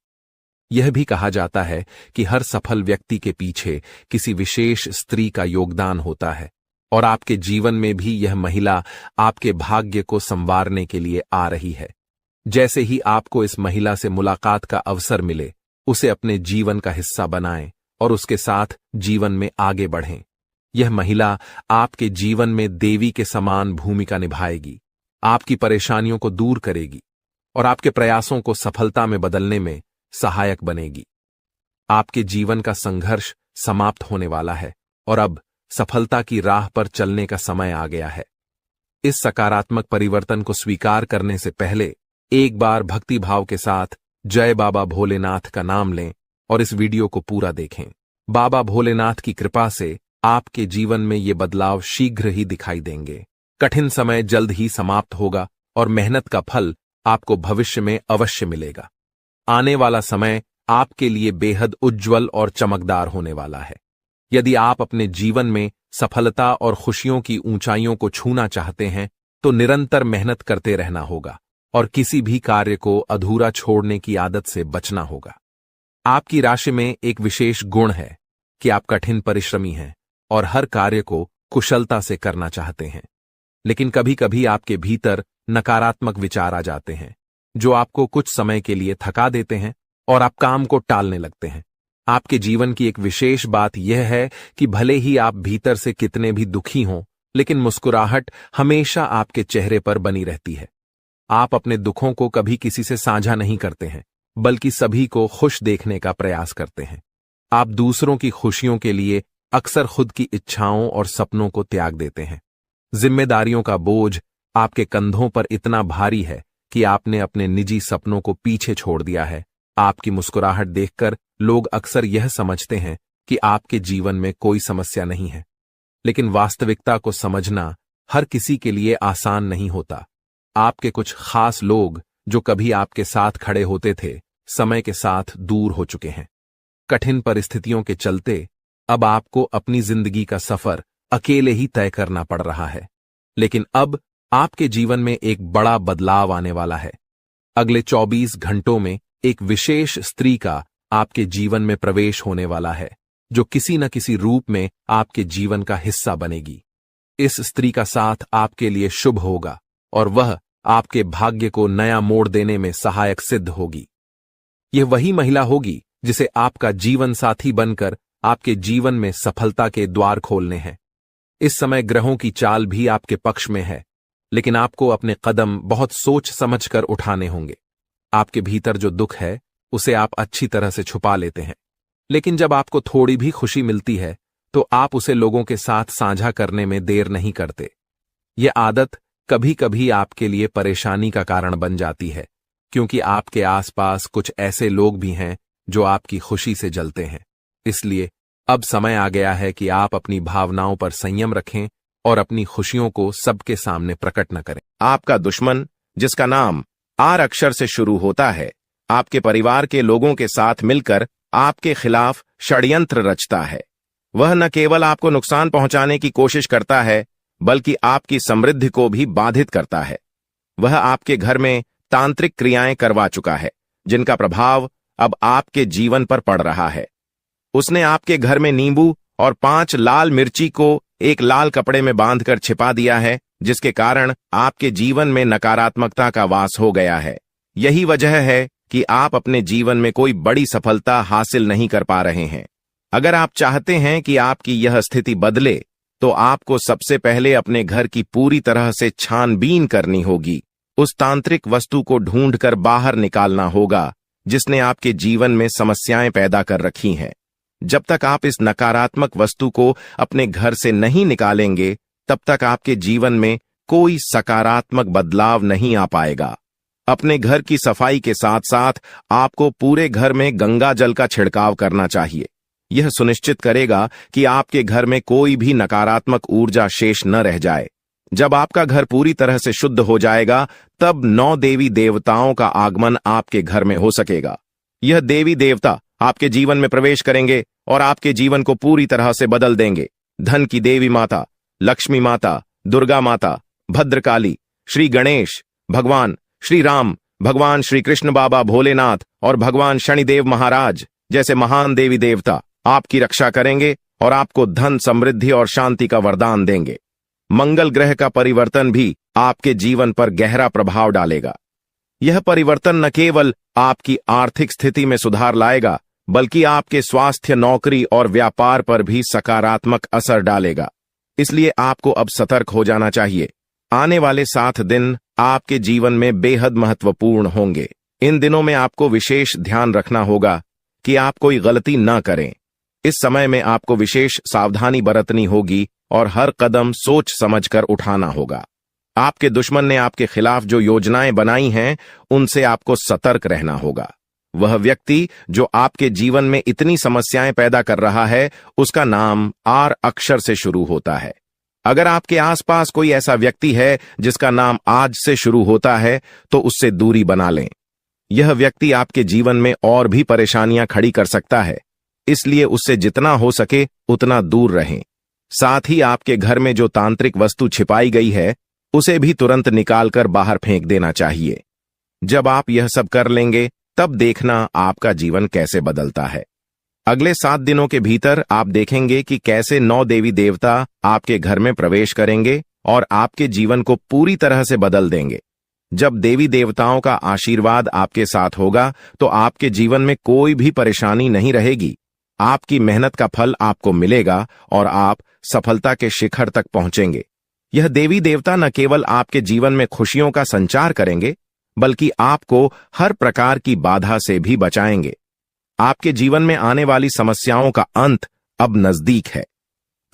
यह भी कहा जाता है कि हर सफल व्यक्ति के पीछे किसी विशेष स्त्री का योगदान होता है, और आपके जीवन में भी यह महिला आपके भाग्य को संवारने के लिए आ रही है। जैसे ही आपको इस महिला से मुलाकात का अवसर मिले, उसे अपने जीवन का हिस्सा बनाएं और उसके साथ जीवन में आगे बढ़ें। यह महिला आपके जीवन में देवी के समान भूमिका निभाएगी, आपकी परेशानियों को दूर करेगी और आपके प्रयासों को सफलता में बदलने में सहायक बनेगी। आपके जीवन का संघर्ष समाप्त होने वाला है और अब सफलता की राह पर चलने का समय आ गया है। इस सकारात्मक परिवर्तन को स्वीकार करने से पहले एक बार भक्ति भाव के साथ जय बाबा भोलेनाथ का नाम लें और इस वीडियो को पूरा देखें। बाबा भोलेनाथ की कृपा से आपके जीवन में ये बदलाव शीघ्र ही दिखाई देंगे। कठिन समय जल्द ही समाप्त होगा और मेहनत का फल आपको भविष्य में अवश्य मिलेगा। आने वाला समय आपके लिए बेहद उज्जवल और चमकदार होने वाला है। यदि आप अपने जीवन में सफलता और खुशियों की ऊंचाइयों को छूना चाहते हैं तो निरंतर मेहनत करते रहना होगा और किसी भी कार्य को अधूरा छोड़ने की आदत से बचना होगा। आपकी राशि में एक विशेष गुण है कि आप कठिन परिश्रमी हैं और हर कार्य को कुशलता से करना चाहते हैं, लेकिन कभी कभी आपके भीतर नकारात्मक विचार आ जाते हैं जो आपको कुछ समय के लिए थका देते हैं और आप काम को टालने लगते हैं। आपके जीवन की एक विशेष बात यह है कि भले ही आप भीतर से कितने भी दुखी हों, लेकिन मुस्कुराहट हमेशा आपके चेहरे पर बनी रहती है। आप अपने दुखों को कभी किसी से साझा नहीं करते हैं, बल्कि सभी को खुश देखने का प्रयास करते हैं। आप दूसरों की खुशियों के लिए अक्सर खुद की इच्छाओं और सपनों को त्याग देते हैं। जिम्मेदारियों का बोझ आपके कंधों पर इतना भारी है कि आपने अपने निजी सपनों को पीछे छोड़ दिया है। आपकी मुस्कुराहट देखकर लोग अक्सर यह समझते हैं कि आपके जीवन में कोई समस्या नहीं है, लेकिन वास्तविकता को समझना हर किसी के लिए आसान नहीं होता। आपके कुछ खास लोग जो कभी आपके साथ खड़े होते थे, समय के साथ दूर हो चुके हैं। कठिन परिस्थितियों के चलते अब आपको अपनी जिंदगी का सफर अकेले ही तय करना पड़ रहा है, लेकिन अब आपके जीवन में एक बड़ा बदलाव आने वाला है। अगले 24 घंटों में एक विशेष स्त्री का आपके जीवन में प्रवेश होने वाला है, जो किसी न किसी रूप में आपके जीवन का हिस्सा बनेगी। इस स्त्री का साथ आपके लिए शुभ होगा और वह आपके भाग्य को नया मोड़ देने में सहायक सिद्ध होगी। यह वही महिला होगी जिसे आपका जीवन साथी बनकर आपके जीवन में सफलता के द्वार खोलने हैं। इस समय ग्रहों की चाल भी आपके पक्ष में है, लेकिन आपको अपने कदम बहुत सोच समझकर उठाने होंगे। आपके भीतर जो दुख है उसे आप अच्छी तरह से छुपा लेते हैं, लेकिन जब आपको थोड़ी भी खुशी मिलती है तो आप उसे लोगों के साथ साझा करने में देर नहीं करते। यह आदत कभी कभी आपके लिए परेशानी का कारण बन जाती है, क्योंकि आपके आसपास कुछ ऐसे लोग भी हैं जो आपकी खुशी से जलते हैं। इसलिए अब समय आ गया है कि आप अपनी भावनाओं पर संयम रखें और अपनी खुशियों को सबके सामने प्रकट न करें। आपका दुश्मन, जिसका नाम आर अक्षर से शुरू होता है, आपके परिवार के लोगों के साथ मिलकर आपके खिलाफ षड्यंत्र रचता है। वह न केवल आपको नुकसान पहुंचाने की कोशिश करता है, बल्कि आपकी समृद्धि को भी बाधित करता है। वह आपके घर में तांत्रिक क्रियाएं करवा चुका है, जिनका प्रभाव अब आपके जीवन पर पड़ रहा है। उसने आपके घर में नींबू और 5 लाल मिर्ची को एक लाल कपड़े में बांधकर छिपा दिया है, जिसके कारण आपके जीवन में नकारात्मकता का वास हो गया है। यही वजह है कि आप अपने जीवन में कोई बड़ी सफलता हासिल नहीं कर पा रहे हैं। अगर आप चाहते हैं कि आपकी यह स्थिति बदले, तो आपको सबसे पहले अपने घर की पूरी तरह से छानबीन करनी होगी। उस तांत्रिक वस्तु को ढूंढकर बाहर निकालना होगा जिसने आपके जीवन में समस्याएं पैदा कर रखी हैं। जब तक आप इस नकारात्मक वस्तु को अपने घर से नहीं निकालेंगे, तब तक आपके जीवन में कोई सकारात्मक बदलाव नहीं आ पाएगा। अपने घर की सफाई के साथ साथ आपको पूरे घर में गंगा जल का छिड़काव करना चाहिए। यह सुनिश्चित करेगा कि आपके घर में कोई भी नकारात्मक ऊर्जा शेष न रह जाए। जब आपका घर पूरी तरह से शुद्ध हो जाएगा, तब 9 देवी देवताओं का आगमन आपके घर में हो सकेगा। यह देवी देवता आपके जीवन में प्रवेश करेंगे और आपके जीवन को पूरी तरह से बदल देंगे। धन की देवी माता, लक्ष्मी माता, दुर्गा माता, भद्रकाली, श्री गणेश, भगवान श्री राम, भगवान श्री कृष्ण बाबा भोलेनाथ और भगवान शनिदेव महाराज जैसे महान देवी देवता आपकी रक्षा करेंगे और आपको धन, समृद्धि और शांति का वरदान देंगे। मंगल ग्रह का परिवर्तन भी आपके जीवन पर गहरा प्रभाव डालेगा। यह परिवर्तन न केवल आपकी आर्थिक स्थिति में सुधार लाएगा, बल्कि आपके स्वास्थ्य, नौकरी और व्यापार पर भी सकारात्मक असर डालेगा। इसलिए आपको अब सतर्क हो जाना चाहिए। आने वाले 7 दिन आपके जीवन में बेहद महत्वपूर्ण होंगे। इन दिनों में आपको विशेष ध्यान रखना होगा कि आप कोई गलती न करें। इस समय में आपको विशेष सावधानी बरतनी होगी और हर कदम सोच समझकर उठाना होगा। आपके दुश्मन ने आपके खिलाफ जो योजनाएं बनाई हैं, उनसे आपको सतर्क रहना होगा। वह व्यक्ति जो आपके जीवन में इतनी समस्याएं पैदा कर रहा है, उसका नाम आर अक्षर से शुरू होता है। अगर आपके आसपास कोई ऐसा व्यक्ति है जिसका नाम आज से शुरू होता है, तो उससे दूरी बना लें। यह व्यक्ति आपके जीवन में और भी परेशानियां खड़ी कर सकता है। इसलिए उससे जितना हो सके उतना दूर रहें। साथ ही आपके घर में जो तांत्रिक वस्तु छिपाई गई है उसे भी तुरंत निकालकर बाहर फेंक देना चाहिए। जब आप यह सब कर लेंगे तब देखना आपका जीवन कैसे बदलता है। अगले 7 दिनों के भीतर आप देखेंगे कि कैसे 9 देवी देवता आपके घर में प्रवेश करेंगे और आपके जीवन को पूरी तरह से बदल देंगे। जब देवी देवताओं का आशीर्वाद आपके साथ होगा तो आपके जीवन में कोई भी परेशानी नहीं रहेगी। आपकी मेहनत का फल आपको मिलेगा और आप सफलता के शिखर तक पहुंचेंगे। यह देवी देवता न केवल आपके जीवन में खुशियों का संचार करेंगे बल्कि आपको हर प्रकार की बाधा से भी बचाएंगे। आपके जीवन में आने वाली समस्याओं का अंत अब नजदीक है।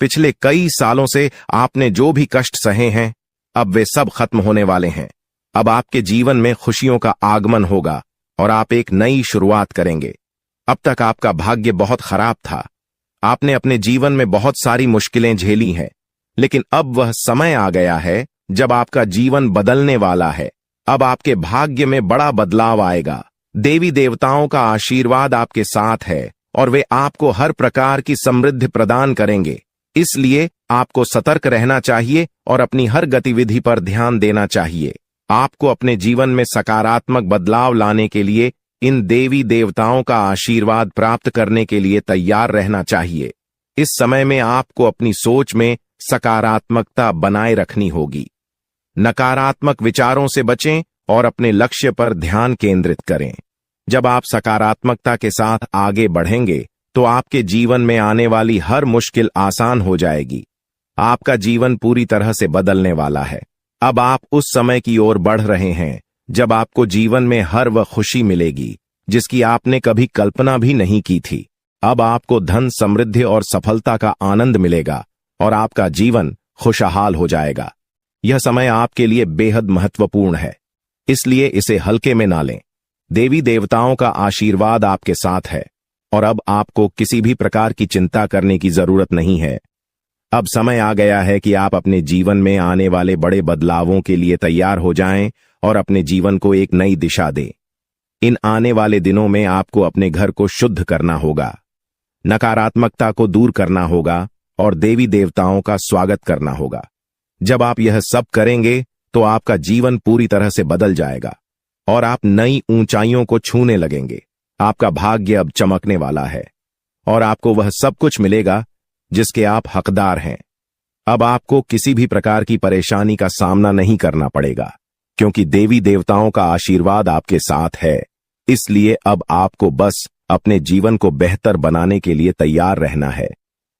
पिछले कई सालों से आपने जो भी कष्ट सहे हैं अब वे सब खत्म होने वाले हैं। अब आपके जीवन में खुशियों का आगमन होगा और आप एक नई शुरुआत करेंगे। अब तक आपका भाग्य बहुत खराब था। आपने अपने जीवन में बहुत सारी मुश्किलें झेली हैं, लेकिन अब वह समय आ गया है जब आपका जीवन बदलने वाला है। अब आपके भाग्य में बड़ा बदलाव आएगा। देवी देवताओं का आशीर्वाद आपके साथ है और वे आपको हर प्रकार की समृद्धि प्रदान करेंगे। इसलिए आपको सतर्क रहना चाहिए और अपनी हर गतिविधि पर ध्यान देना चाहिए। आपको अपने जीवन में सकारात्मक बदलाव लाने के लिए इन देवी देवताओं का आशीर्वाद प्राप्त करने के लिए तैयार रहना चाहिए। इस समय में आपको अपनी सोच में सकारात्मकता बनाए रखनी होगी। नकारात्मक विचारों से बचें और अपने लक्ष्य पर ध्यान केंद्रित करें। जब आप सकारात्मकता के साथ आगे बढ़ेंगे तो आपके जीवन में आने वाली हर मुश्किल आसान हो जाएगी। आपका जीवन पूरी तरह से बदलने वाला है। अब आप उस समय की ओर बढ़ रहे हैं जब आपको जीवन में हर वह खुशी मिलेगी जिसकी आपने कभी कल्पना भी नहीं की थी। अब आपको धन, समृद्धि और सफलता का आनंद मिलेगा और आपका जीवन खुशहाल हो जाएगा। यह समय आपके लिए बेहद महत्वपूर्ण है, इसलिए इसे हल्के में ना लें। देवी देवताओं का आशीर्वाद आपके साथ है और अब आपको किसी भी प्रकार की चिंता करने की जरूरत नहीं है। अब समय आ गया है कि आप अपने जीवन में आने वाले बड़े बदलावों के लिए तैयार हो जाएं और अपने जीवन को एक नई दिशा दें। इन आने वाले दिनों में आपको अपने घर को शुद्ध करना होगा, नकारात्मकता को दूर करना होगा और देवी देवताओं का स्वागत करना होगा। जब आप यह सब करेंगे तो आपका जीवन पूरी तरह से बदल जाएगा और आप नई ऊंचाइयों को छूने लगेंगे। आपका भाग्य अब चमकने वाला है और आपको वह सब कुछ मिलेगा जिसके आप हकदार हैं। अब आपको किसी भी प्रकार की परेशानी का सामना नहीं करना पड़ेगा क्योंकि देवी देवताओं का आशीर्वाद आपके साथ है। इसलिए अब आपको बस अपने जीवन को बेहतर बनाने के लिए तैयार रहना है।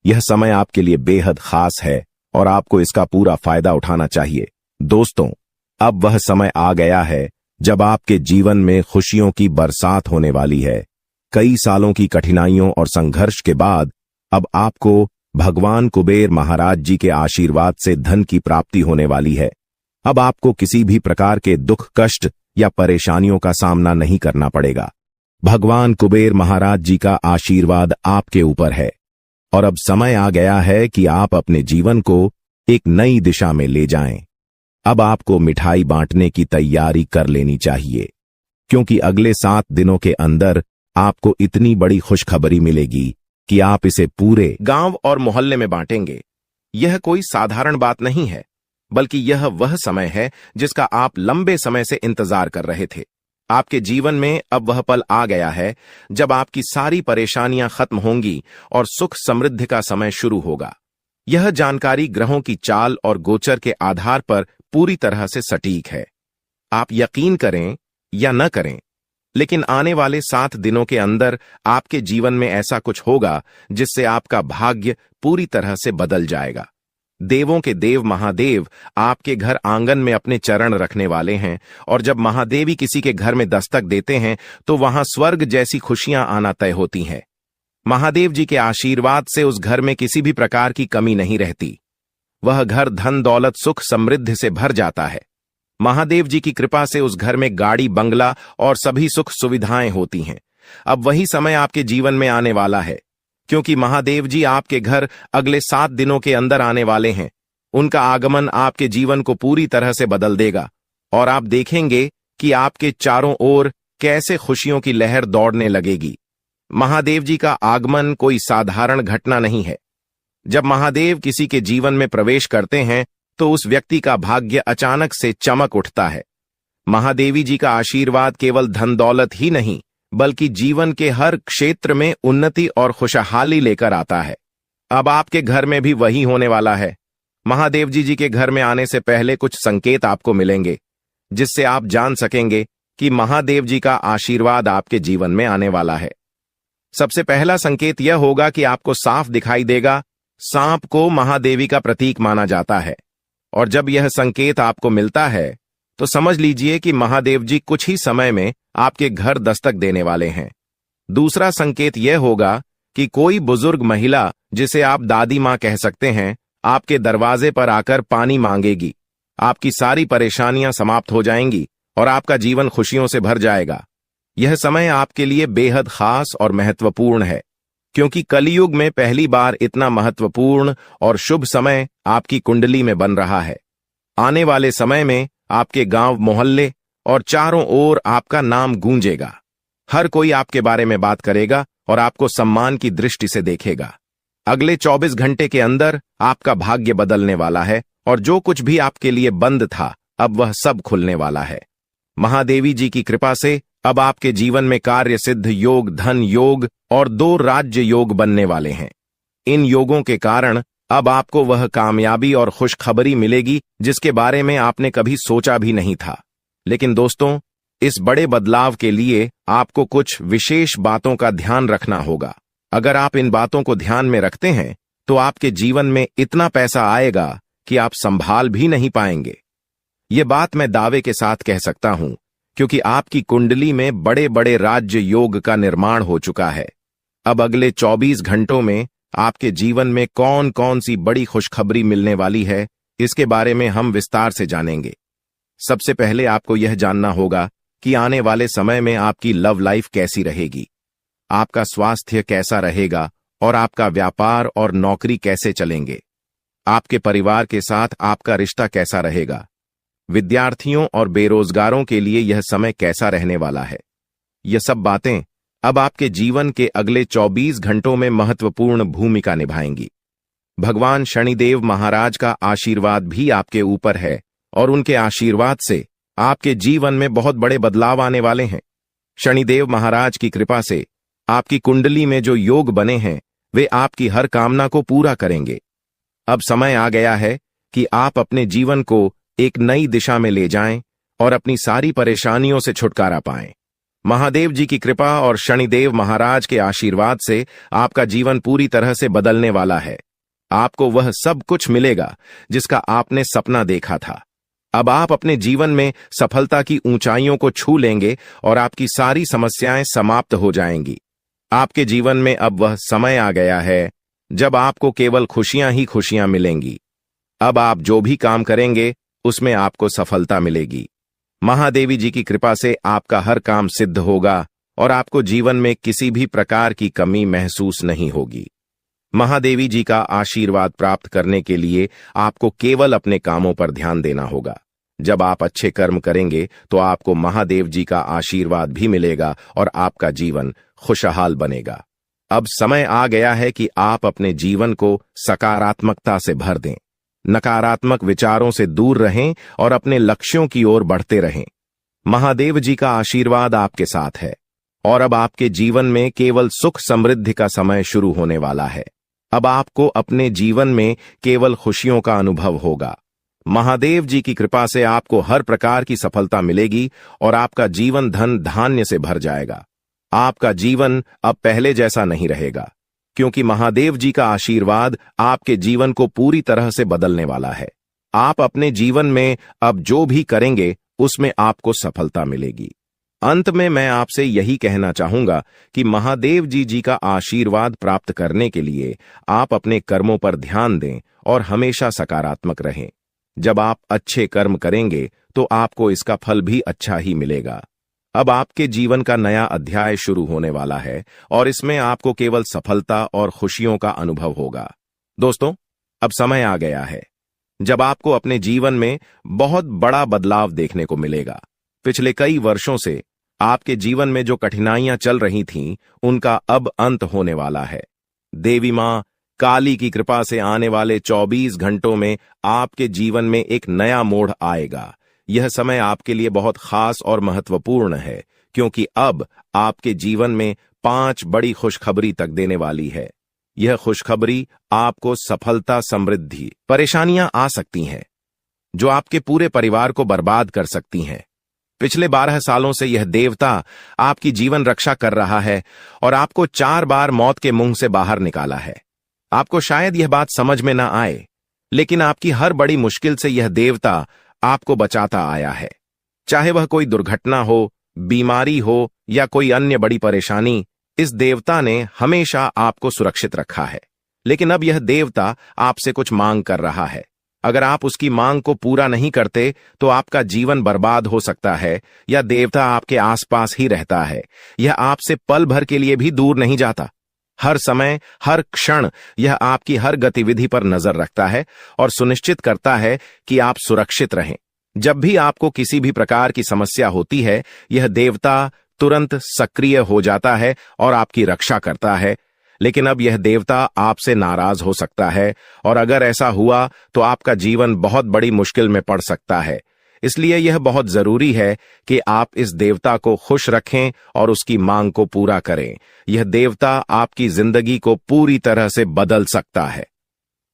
यह समय आपके लिए बेहद खास है और आपको इसका पूरा फायदा उठाना चाहिए। दोस्तों, अब वह समय आ गया है जब आपके जीवन में खुशियों की बरसात होने वाली है। कई सालों की कठिनाइयों और संघर्ष के बाद अब आपको भगवान कुबेर महाराज जी के आशीर्वाद से धन की प्राप्ति होने वाली है। अब आपको किसी भी प्रकार के दुख, कष्ट या परेशानियों का सामना नहीं करना पड़ेगा। भगवान कुबेर महाराज जी का आशीर्वाद आपके ऊपर है और अब समय आ गया है कि आप अपने जीवन को एक नई दिशा में ले जाएं। अब आपको मिठाई बांटने की तैयारी कर लेनी चाहिए क्योंकि अगले 7 दिनों के अंदर आपको इतनी बड़ी खुशखबरी मिलेगी कि आप इसे पूरे गांव और मोहल्ले में बांटेंगे। यह कोई साधारण बात नहीं है, बल्कि यह वह समय है जिसका आप लंबे समय से इंतजार कर रहे थे। आपके जीवन में अब वह पल आ गया है जब आपकी सारी परेशानियां खत्म होंगी और सुख समृद्धि का समय शुरू होगा। यह जानकारी ग्रहों की चाल और गोचर के आधार पर पूरी तरह से सटीक है। आप यकीन करें या न करें, लेकिन आने वाले 7 दिनों के अंदर आपके जीवन में ऐसा कुछ होगा जिससे आपका भाग्य पूरी तरह से बदल जाएगा। देवों के देव महादेव आपके घर आंगन में अपने चरण रखने वाले हैं और जब महादेवी किसी के घर में दस्तक देते हैं तो वहां स्वर्ग जैसी खुशियां आना तय होती हैं। महादेव जी के आशीर्वाद से उस घर में किसी भी प्रकार की कमी नहीं रहती। वह घर धन, दौलत, सुख, समृद्धि से भर जाता है। महादेव जी की कृपा से उस घर में गाड़ी, बंगला और सभी सुख सुविधाएं होती हैं। अब वही समय आपके जीवन में आने वाला है क्योंकि महादेव जी आपके घर अगले 7 दिनों के अंदर आने वाले हैं। उनका आगमन आपके जीवन को पूरी तरह से बदल देगा और आप देखेंगे कि आपके चारों ओर कैसे खुशियों की लहर दौड़ने लगेगी। महादेव जी का आगमन कोई साधारण घटना नहीं है। जब महादेव किसी के जीवन में प्रवेश करते हैं तो उस व्यक्ति का भाग्य अचानक से चमक उठता है। महादेवी जी का आशीर्वाद केवल धन दौलत ही नहीं बल्कि जीवन के हर क्षेत्र में उन्नति और खुशहाली लेकर आता है। अब आपके घर में भी वही होने वाला है। महादेव जी के घर में आने से पहले कुछ संकेत आपको मिलेंगे जिससे आप जान सकेंगे कि महादेव जी का आशीर्वाद आपके जीवन में आने वाला है। सबसे पहला संकेत यह होगा कि आपको साफ दिखाई देगा। सांप को महादेवी का प्रतीक माना जाता है और जब यह संकेत आपको मिलता है तो समझ लीजिए कि महादेव जी कुछ ही समय में आपके घर दस्तक देने वाले हैं। दूसरा संकेत यह होगा कि कोई बुजुर्ग महिला, जिसे आप दादी मां कह सकते हैं, आपके दरवाजे पर आकर पानी मांगेगी। आपकी सारी परेशानियां समाप्त हो जाएंगी और आपका जीवन खुशियों से भर जाएगा। यह समय आपके लिए बेहद खास और महत्वपूर्ण है क्योंकि कलयुग में पहली बार इतना महत्वपूर्ण और शुभ समय आपकी कुंडली में बन रहा है। आने वाले समय में आपके गांव, मोहल्ले और चारों ओर आपका नाम गूंजेगा। हर कोई आपके बारे में बात करेगा और आपको सम्मान की दृष्टि से देखेगा। अगले 24 घंटे के अंदर आपका भाग्य बदलने वाला है और जो कुछ भी आपके लिए बंद था अब वह सब खुलने वाला है। महादेवी जी की कृपा से अब आपके जीवन में कार्य सिद्ध योग, धन योग और 2 राज्य योग बनने वाले हैं। इन योगों के कारण अब आपको वह कामयाबी और खुशखबरी मिलेगी जिसके बारे में आपने कभी सोचा भी नहीं था। लेकिन दोस्तों, इस बड़े बदलाव के लिए आपको कुछ विशेष बातों का ध्यान रखना होगा। अगर आप इन बातों को ध्यान में रखते हैं तो आपके जीवन में इतना पैसा आएगा कि आप संभाल भी नहीं पाएंगे। ये बात मैं दावे के साथ कह सकता हूं क्योंकि आपकी कुंडली में बड़े बड़े राज्य योग का निर्माण हो चुका है। अब अगले 24 घंटों में आपके जीवन में कौन कौन सी बड़ी खुशखबरी मिलने वाली है, इसके बारे में हम विस्तार से जानेंगे। सबसे पहले आपको यह जानना होगा कि आने वाले समय में आपकी लव लाइफ कैसी रहेगी, आपका स्वास्थ्य कैसा रहेगा और आपका व्यापार और नौकरी कैसे चलेंगे। आपके परिवार के साथ आपका रिश्ता कैसा रहेगा। विद्यार्थियों और बेरोजगारों के लिए यह समय कैसा रहने वाला है। यह सब बातें अब आपके जीवन के अगले 24 घंटों में महत्वपूर्ण भूमिका निभाएंगी। भगवान शनिदेव महाराज का आशीर्वाद भी आपके ऊपर है और उनके आशीर्वाद से आपके जीवन में बहुत बड़े बदलाव आने वाले हैं। शनिदेव महाराज की कृपा से आपकी कुंडली में जो योग बने हैं वे आपकी हर कामना को पूरा करेंगे। अब समय आ गया है कि आप अपने जीवन को एक नई दिशा में ले जाएं और अपनी सारी परेशानियों से छुटकारा पाएं। महादेव जी की कृपा और शनिदेव महाराज के आशीर्वाद से आपका जीवन पूरी तरह से बदलने वाला है। आपको वह सब कुछ मिलेगा जिसका आपने सपना देखा था। अब आप अपने जीवन में सफलता की ऊंचाइयों को छू लेंगे और आपकी सारी समस्याएं समाप्त हो जाएंगी। आपके जीवन में अब वह समय आ गया है जब आपको केवल खुशियां ही खुशियां मिलेंगी। अब आप जो भी काम करेंगे उसमें आपको सफलता मिलेगी। महादेवी जी की कृपा से आपका हर काम सिद्ध होगा और आपको जीवन में किसी भी प्रकार की कमी महसूस नहीं होगी। महादेवी जी का आशीर्वाद प्राप्त करने के लिए आपको केवल अपने कामों पर ध्यान देना होगा। जब आप अच्छे कर्म करेंगे तो आपको महादेव जी का आशीर्वाद भी मिलेगा और आपका जीवन खुशहाल बनेगा। अब समय आ गया है कि आप अपने जीवन को सकारात्मकता से भर दें, नकारात्मक विचारों से दूर रहें और अपने लक्ष्यों की ओर बढ़ते रहें। महादेव जी का आशीर्वाद आपके साथ है और अब आपके जीवन में केवल सुख समृद्धि का समय शुरू होने वाला है। अब आपको अपने जीवन में केवल खुशियों का अनुभव होगा। महादेव जी की कृपा से आपको हर प्रकार की सफलता मिलेगी और आपका जीवन धन धान्य से भर जाएगा। आपका जीवन अब पहले जैसा नहीं रहेगा क्योंकि महादेव जी का आशीर्वाद आपके जीवन को पूरी तरह से बदलने वाला है। आप अपने जीवन में अब जो भी करेंगे उसमें आपको सफलता मिलेगी। अंत में मैं आपसे यही कहना चाहूंगा कि महादेव जी का आशीर्वाद प्राप्त करने के लिए आप अपने कर्मों पर ध्यान दें और हमेशा सकारात्मक रहें। जब आप अच्छे कर्म करेंगे तो आपको इसका फल भी अच्छा ही मिलेगा। अब आपके जीवन का नया अध्याय शुरू होने वाला है और इसमें आपको केवल सफलता और खुशियों का अनुभव होगा। दोस्तों, अब समय आ गया है जब आपको अपने जीवन में बहुत बड़ा बदलाव देखने को मिलेगा। पिछले कई वर्षों से आपके जीवन में जो कठिनाइयां चल रही थीं, उनका अब अंत होने वाला है। देवी मां काली की कृपा से आने वाले 24 घंटों में आपके जीवन में एक नया मोड़ आएगा। यह समय आपके लिए बहुत खास और महत्वपूर्ण है, क्योंकि अब आपके जीवन में 5 बड़ी खुशखबरी तक देने वाली है। यह खुशखबरी आपको सफलता, समृद्धि, परेशानियां आ सकती हैं जो आपके पूरे परिवार को बर्बाद कर सकती हैं। पिछले 12 सालों से यह देवता आपकी जीवन रक्षा कर रहा है और आपको 4 बार मौत के मुंह से बाहर निकाला है। आपको शायद यह बात समझ में ना आए, लेकिन आपकी हर बड़ी मुश्किल से यह देवता आपको बचाता आया है। चाहे वह कोई दुर्घटना हो, बीमारी हो या कोई अन्य बड़ी परेशानी, इस देवता ने हमेशा आपको सुरक्षित रखा है। लेकिन अब यह देवता आपसे कुछ मांग कर रहा है। अगर आप उसकी मांग को पूरा नहीं करते तो आपका जीवन बर्बाद हो सकता है, या देवता आपके आसपास ही रहता है। यह आपसे पल भर के लिए भी दूर नहीं जाता। हर समय, हर क्षण यह आपकी हर गतिविधि पर नजर रखता है और सुनिश्चित करता है कि आप सुरक्षित रहें। जब भी आपको किसी भी प्रकार की समस्या होती है, यह देवता तुरंत सक्रिय हो जाता है और आपकी रक्षा करता है। लेकिन अब यह देवता आपसे नाराज हो सकता है, और अगर ऐसा हुआ तो आपका जीवन बहुत बड़ी मुश्किल में पड़ सकता है। इसलिए यह बहुत जरूरी है कि आप इस देवता को खुश रखें और उसकी मांग को पूरा करें। यह देवता आपकी जिंदगी को पूरी तरह से बदल सकता है।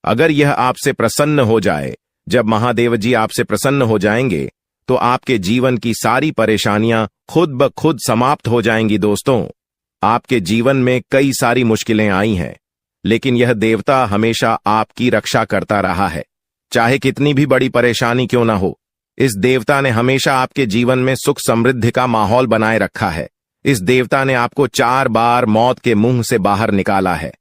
अगर यह आपसे प्रसन्न हो जाए, जब महादेव जी आपसे प्रसन्न हो जाएंगे, तो आपके जीवन की सारी परेशानियां खुद ब खुद समाप्त हो जाएंगी। दोस्तों, आपके जीवन में कई सारी मुश्किलें आई हैं, लेकिन यह देवता हमेशा आपकी रक्षा करता रहा है। चाहे कितनी भी बड़ी परेशानी क्यों ना हो, इस देवता ने हमेशा आपके जीवन में सुख समृद्धि का माहौल बनाए रखा है। इस देवता ने आपको 4 बार मौत के मुंह से बाहर निकाला है।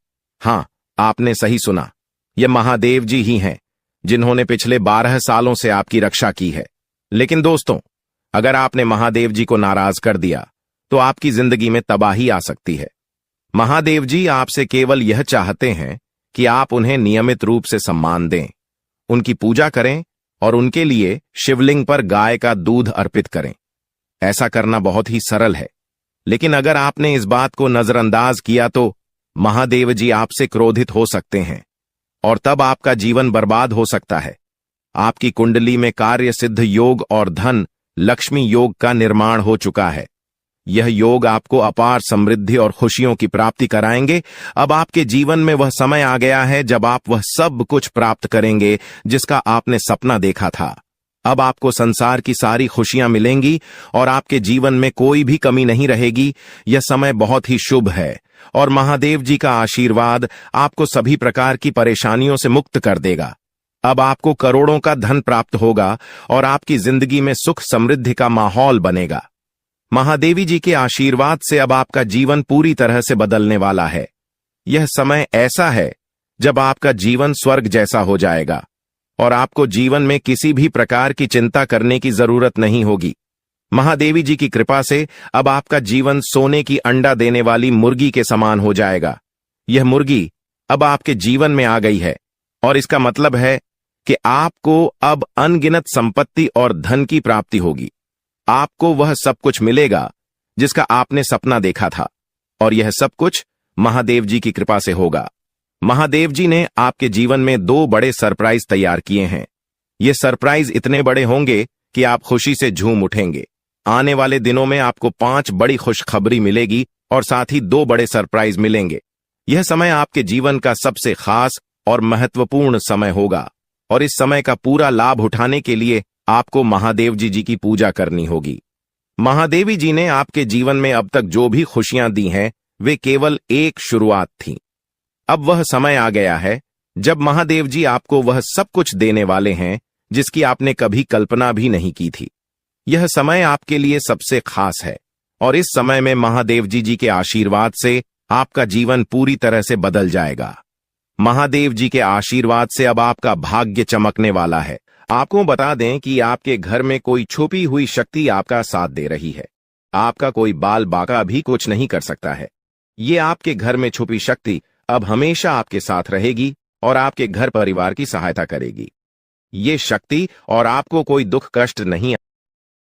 हां, आपने सही सुना, यह महादेव जी ही हैं जिन्होंने पिछले 12 सालों से आपकी रक्षा की है। लेकिन दोस्तों, अगर आपने महादेव जी को नाराज कर दिया तो आपकी जिंदगी में तबाही आ सकती है। महादेव जी आपसे केवल यह चाहते हैं कि आप उन्हें नियमित रूप से सम्मान दें, उनकी पूजा करें और उनके लिए शिवलिंग पर गाय का दूध अर्पित करें। ऐसा करना बहुत ही सरल है, लेकिन अगर आपने इस बात को नजरअंदाज किया तो महादेव जी आपसे क्रोधित हो सकते हैं और तब आपका जीवन बर्बाद हो सकता है। आपकी कुंडली में कार्य सिद्ध योग और धन लक्ष्मी योग का निर्माण हो चुका है। यह योग आपको अपार समृद्धि और खुशियों की प्राप्ति कराएंगे। अब आपके जीवन में वह समय आ गया है जब आप वह सब कुछ प्राप्त करेंगे जिसका आपने सपना देखा था। अब आपको संसार की सारी खुशियां मिलेंगी और आपके जीवन में कोई भी कमी नहीं रहेगी। यह समय बहुत ही शुभ है और महादेव जी का आशीर्वाद आपको सभी प्रकार की परेशानियों से मुक्त कर देगा। अब आपको करोड़ों का धन प्राप्त होगा और आपकी जिंदगी में सुख समृद्धि का माहौल बनेगा। महादेवी जी के आशीर्वाद से अब आपका जीवन पूरी तरह से बदलने वाला है। यह समय ऐसा है जब आपका जीवन स्वर्ग जैसा हो जाएगा और आपको जीवन में किसी भी प्रकार की चिंता करने की जरूरत नहीं होगी। महादेवी जी की कृपा से अब आपका जीवन सोने की अंडा देने वाली मुर्गी के समान हो जाएगा। यह मुर्गी अब आपके जीवन में आ गई है और इसका मतलब है कि आपको अब अनगिनत संपत्ति और धन की प्राप्ति होगी। आपको वह सब कुछ मिलेगा जिसका आपने सपना देखा था, और यह सब कुछ महादेव जी की कृपा से होगा। महादेव जी ने आपके जीवन में 2 बड़े सरप्राइज तैयार किए हैं। ये सरप्राइज इतने बड़े होंगे कि आप खुशी से झूम उठेंगे। आने वाले दिनों में आपको 5 बड़ी खुशखबरी मिलेगी और साथ ही 2 बड़े सरप्राइज मिलेंगे। यह समय आपके जीवन का सबसे खास और महत्वपूर्ण समय होगा और इस समय का पूरा लाभ उठाने के लिए आपको महादेव जी की पूजा करनी होगी। महादेवी जी ने आपके जीवन में अब तक जो भी खुशियां दी हैं, वे केवल एक शुरुआत थी। अब वह समय आ गया है जब महादेव जी आपको वह सब कुछ देने वाले हैं जिसकी आपने कभी कल्पना भी नहीं की थी। यह समय आपके लिए सबसे खास है और इस समय में महादेव जी के आशीर्वाद से आपका जीवन पूरी तरह से बदल जाएगा। महादेव जी के आशीर्वाद से अब आपका भाग्य चमकने वाला है। आपको बता दें कि आपके घर में कोई छुपी हुई शक्ति आपका साथ दे रही है। आपका कोई बाल बाका भी कुछ नहीं कर सकता है। ये आपके घर में छुपी शक्ति अब हमेशा आपके साथ रहेगी और आपके घर परिवार की सहायता करेगी। ये शक्ति और आपको कोई दुख कष्ट नहीं